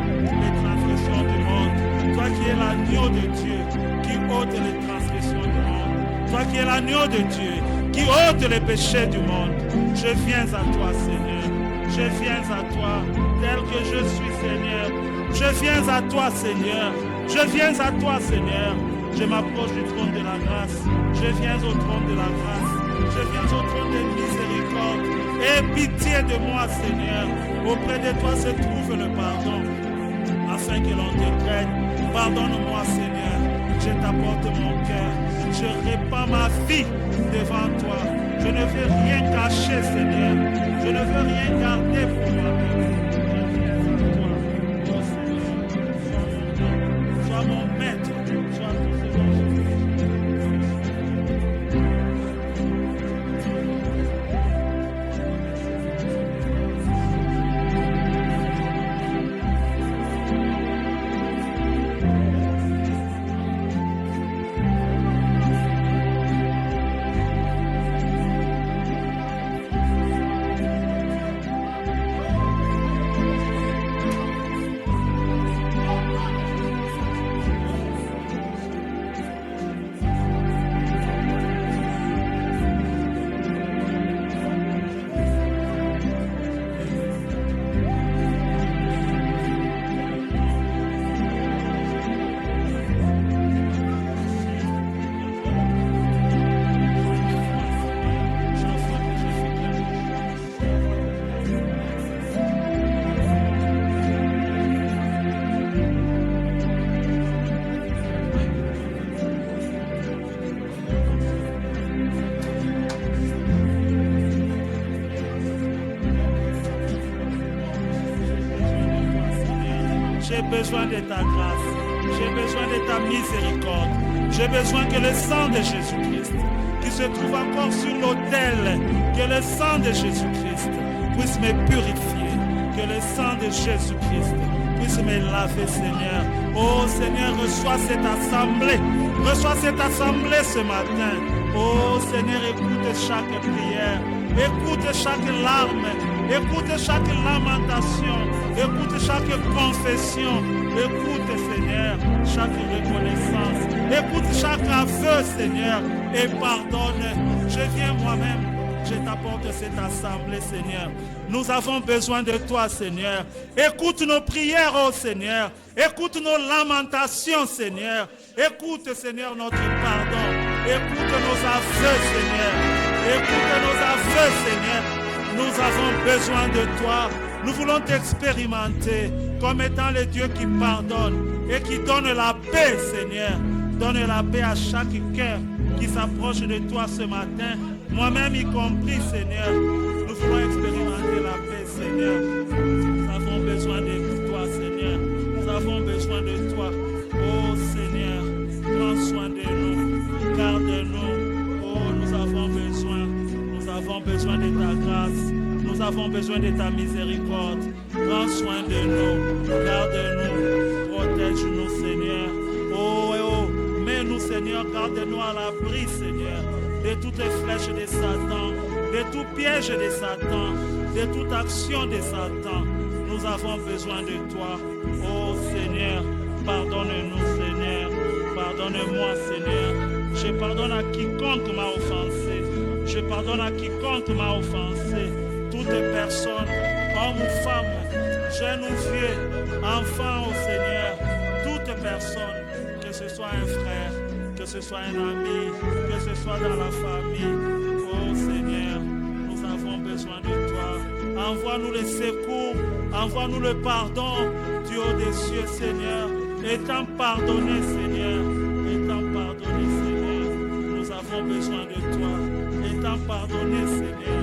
les transgressions du monde, toi qui es l'agneau de Dieu, qui ôte les transgressions du monde, toi qui es l'agneau de Dieu, qui ôte les péchés du monde. Je viens à toi, Seigneur. Je viens à toi, tel que je suis, Seigneur. Je viens à toi, Seigneur. Je viens à toi, Seigneur. Je m'approche du trône de la grâce. Je viens au trône de la grâce. Je viens au trône de miséricorde. Aie pitié de moi, Seigneur. Auprès de toi se trouve le pardon, afin que l'on te craigne. Pardonne-moi, Seigneur. Je t'apporte mon cœur. Je répands ma vie devant toi. Je ne veux rien cacher, Seigneur. Je ne veux rien garder pour moi-même. Sois mon maître. Sois tout ce dont je veux. J'ai besoin de ta grâce. J'ai besoin de ta miséricorde. J'ai besoin que le sang de Jésus-Christ, qui se trouve encore sur l'autel, que le sang de Jésus-Christ puisse me purifier. Que le sang de Jésus-Christ puisse me laver, Seigneur. Oh Seigneur, reçois cette assemblée. Reçois cette assemblée ce matin. Oh Seigneur, écoute chaque prière. Écoute chaque larme. Écoute chaque lamentation. Écoute chaque confession. Écoute, Seigneur, chaque reconnaissance. Écoute chaque aveu, Seigneur, et pardonne. Je viens moi-même. Je t'apporte cette assemblée, Seigneur. Nous avons besoin de toi, Seigneur. Écoute nos prières, oh Seigneur. Écoute nos lamentations, Seigneur. Écoute, Seigneur, notre pardon. Écoute nos aveux, Seigneur. Écoute nos aveux, Seigneur. Nous avons besoin de toi. Nous voulons t'expérimenter comme étant le Dieu qui pardonne et qui donne la paix, Seigneur. Donne la paix à chaque cœur qui s'approche de toi ce matin. Moi-même y compris, Seigneur. Nous voulons expérimenter la paix, Seigneur. Nous avons besoin de toi, Seigneur. Nous avons besoin de toi. Oh, Seigneur, prends soin de nous. Garde-nous. Oh, nous avons besoin. Nous avons besoin de ta grâce. Nous avons besoin de ta miséricorde. Prends soin de nous. Garde-nous. Protège-nous, Seigneur. Oh, oh. Mets-nous, Seigneur. Garde-nous à l'abri, Seigneur, de toutes les flèches de Satan, de tout piège de Satan, de toute action de Satan. Nous avons besoin de toi. Oh, Seigneur, pardonne-nous, Seigneur. Pardonne-moi, Seigneur. Je pardonne à quiconque m'a offensé. Je pardonne à quiconque m'a offensé. Toutes personnes, hommes ou femmes, jeunes ou vieux, enfants au Seigneur, toutes personnes, que ce soit un frère, que ce soit un ami, que ce soit dans la famille. Oh Seigneur, nous avons besoin de toi. Envoie-nous le secours, envoie-nous le pardon. Tu haut des cieux, Seigneur, étant pardonné, Seigneur, étant pardonné, Seigneur, nous avons besoin de toi, étant pardonné, Seigneur,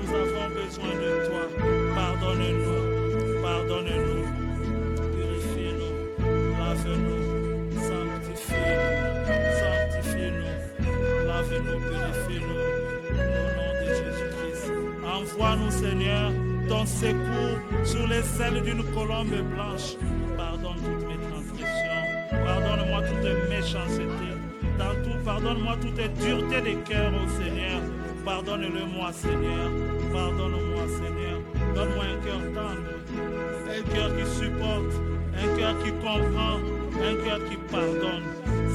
nous avons besoin de toi, pardonne-nous, pardonne-nous, purifie-nous, lave-nous, sanctifie-nous, lave-nous, purifie-nous, au nom de Jésus-Christ. Envoie-nous, Seigneur, ton secours sur les ailes d'une colombe blanche. Pardonne toutes mes transgressions. Pardonne-moi toute méchanceté. Dans tout, pardonne-moi toute dureté de cœur, ô Seigneur. Pardonne-le-moi, Seigneur. Pardonne-moi, Seigneur. Donne-moi un cœur tendre, un cœur qui supporte, un cœur qui comprend, un cœur qui pardonne.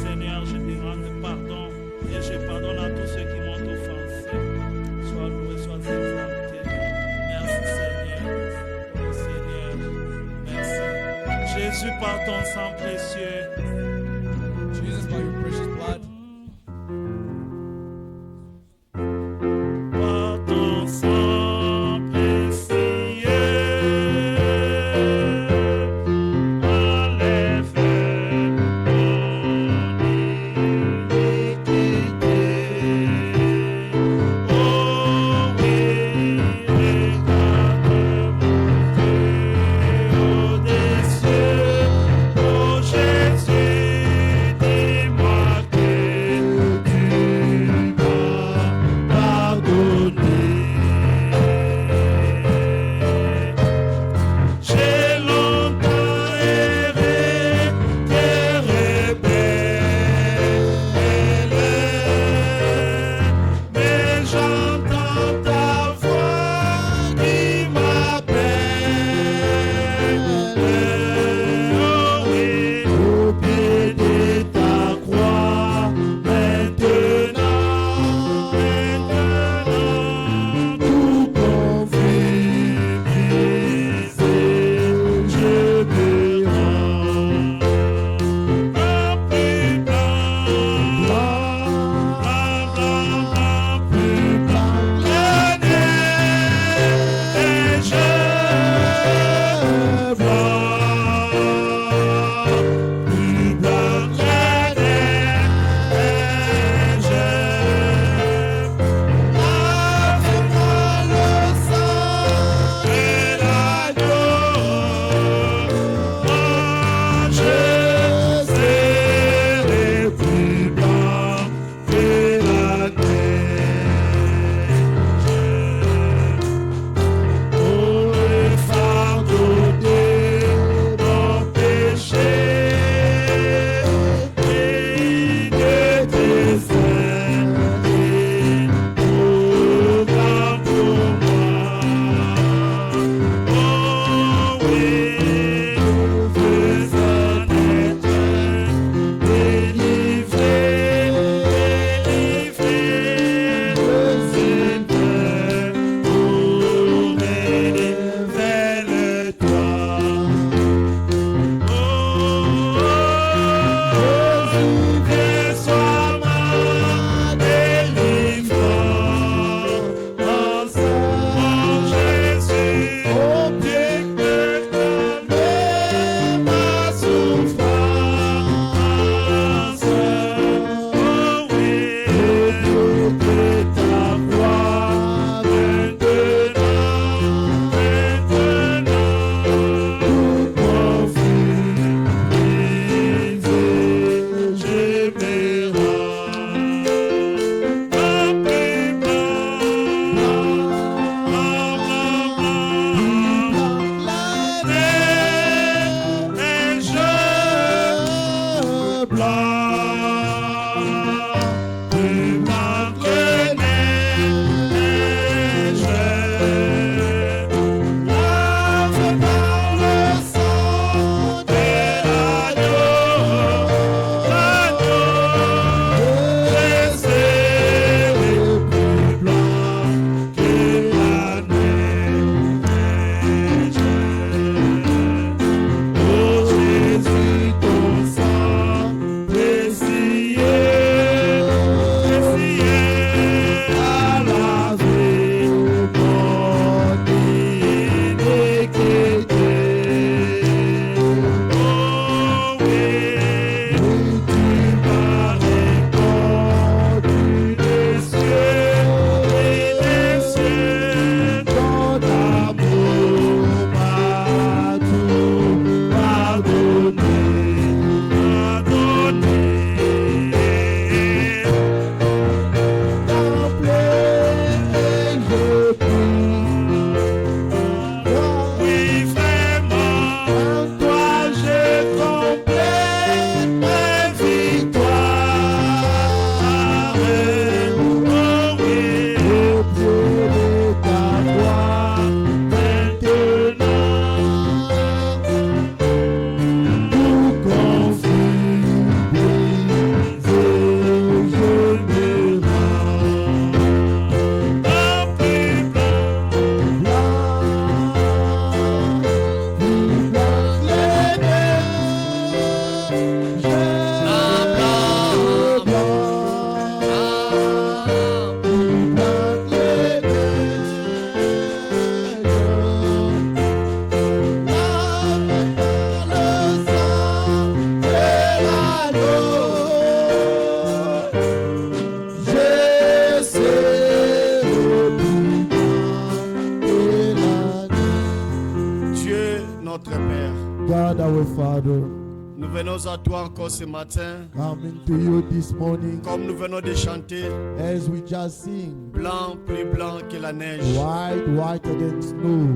Seigneur, je te rends pardon et je pardonne à tous ceux qui m'ont offensé. Sois loué, sois exalté. Merci, Seigneur. Seigneur, merci. Jésus, par ton sang précieux. Jesus, by your precious blood. Par ton sang précieux, enlève mon iniquité. Oh oui, regarde mon Dieu au des cieux, oh Jésus. God our Father, Nous venons à toi encore ce matin, coming to you this morning comme nous venons de chanter, as we just sing, blanc, plus blanc que la neige. white, whiter than snow.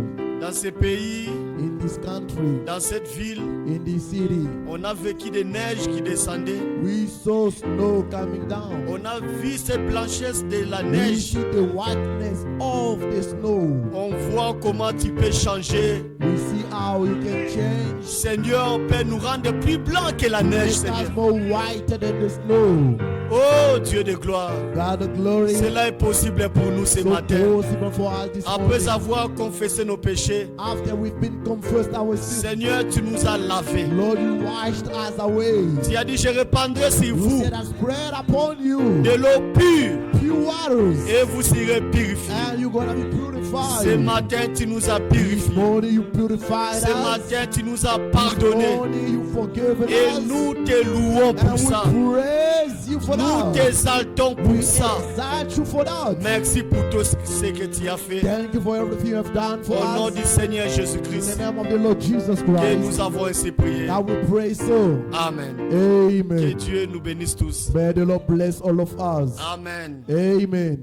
Dans ce pays, In this country, dans cette ville, in this city, on a vécu des neiges qui descendaient. we saw snow coming down. On a vu cette blanchesse de la We neige. see the whiteness of the snow. On voit comment tu peux changer. We see how you can change. Seigneur, Père, nous rendre plus blanc que la neige, Make us Seigneur. more whiter than the snow. Oh Dieu de gloire, God of glory, cela est possible pour nous ce so matin. possible for us this Après morning. avoir confessé nos péchés, After we've been confessed our sins, Seigneur, tu nous as lavés. Lord, you washed us away. Tu as dit, je répandrai sur You vous said, I spread upon you de l'eau pure pure waters, et vous serez purifiés. and you're gonna be Ce purified. matin, tu nous as This purifiés. morning you purified Ce us. matin, tu nous as This pardonnés. morning you forgiven Et us. nous te louons pour And ça. we praise you for Nous that. t'exaltons We pour ça. exalt you for that. Merci pour tout ce que tu as fait. Thank you for everything you have done for Au nom us. du Seigneur In Jésus-Christ, the name of the Lord Jesus que Christ, nous avons ainsi prié. that we pray so. Amen. Que Amen. Dieu nous bénisse tous. May the Lord bless all of us. Amen. Amen.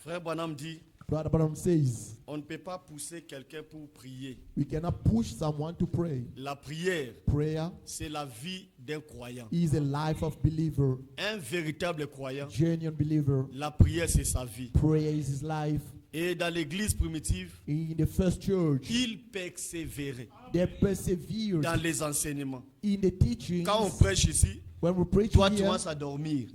Frère Branham dit, Brother Branham says, on ne peut pas pousser quelqu'un pour prier. we cannot push someone to pray. La prière, Prayer c'est la vie d'un croyant. is a life of believer, Un véritable croyant, genuine believer. la prière, c'est sa vie. Prayer is his life. Et dans l'église primitive, In the first church, il persévérait they persevered dans les enseignements. in the teachings. Quand on prêche ici, When we preach toi, tu here, commences à dormir.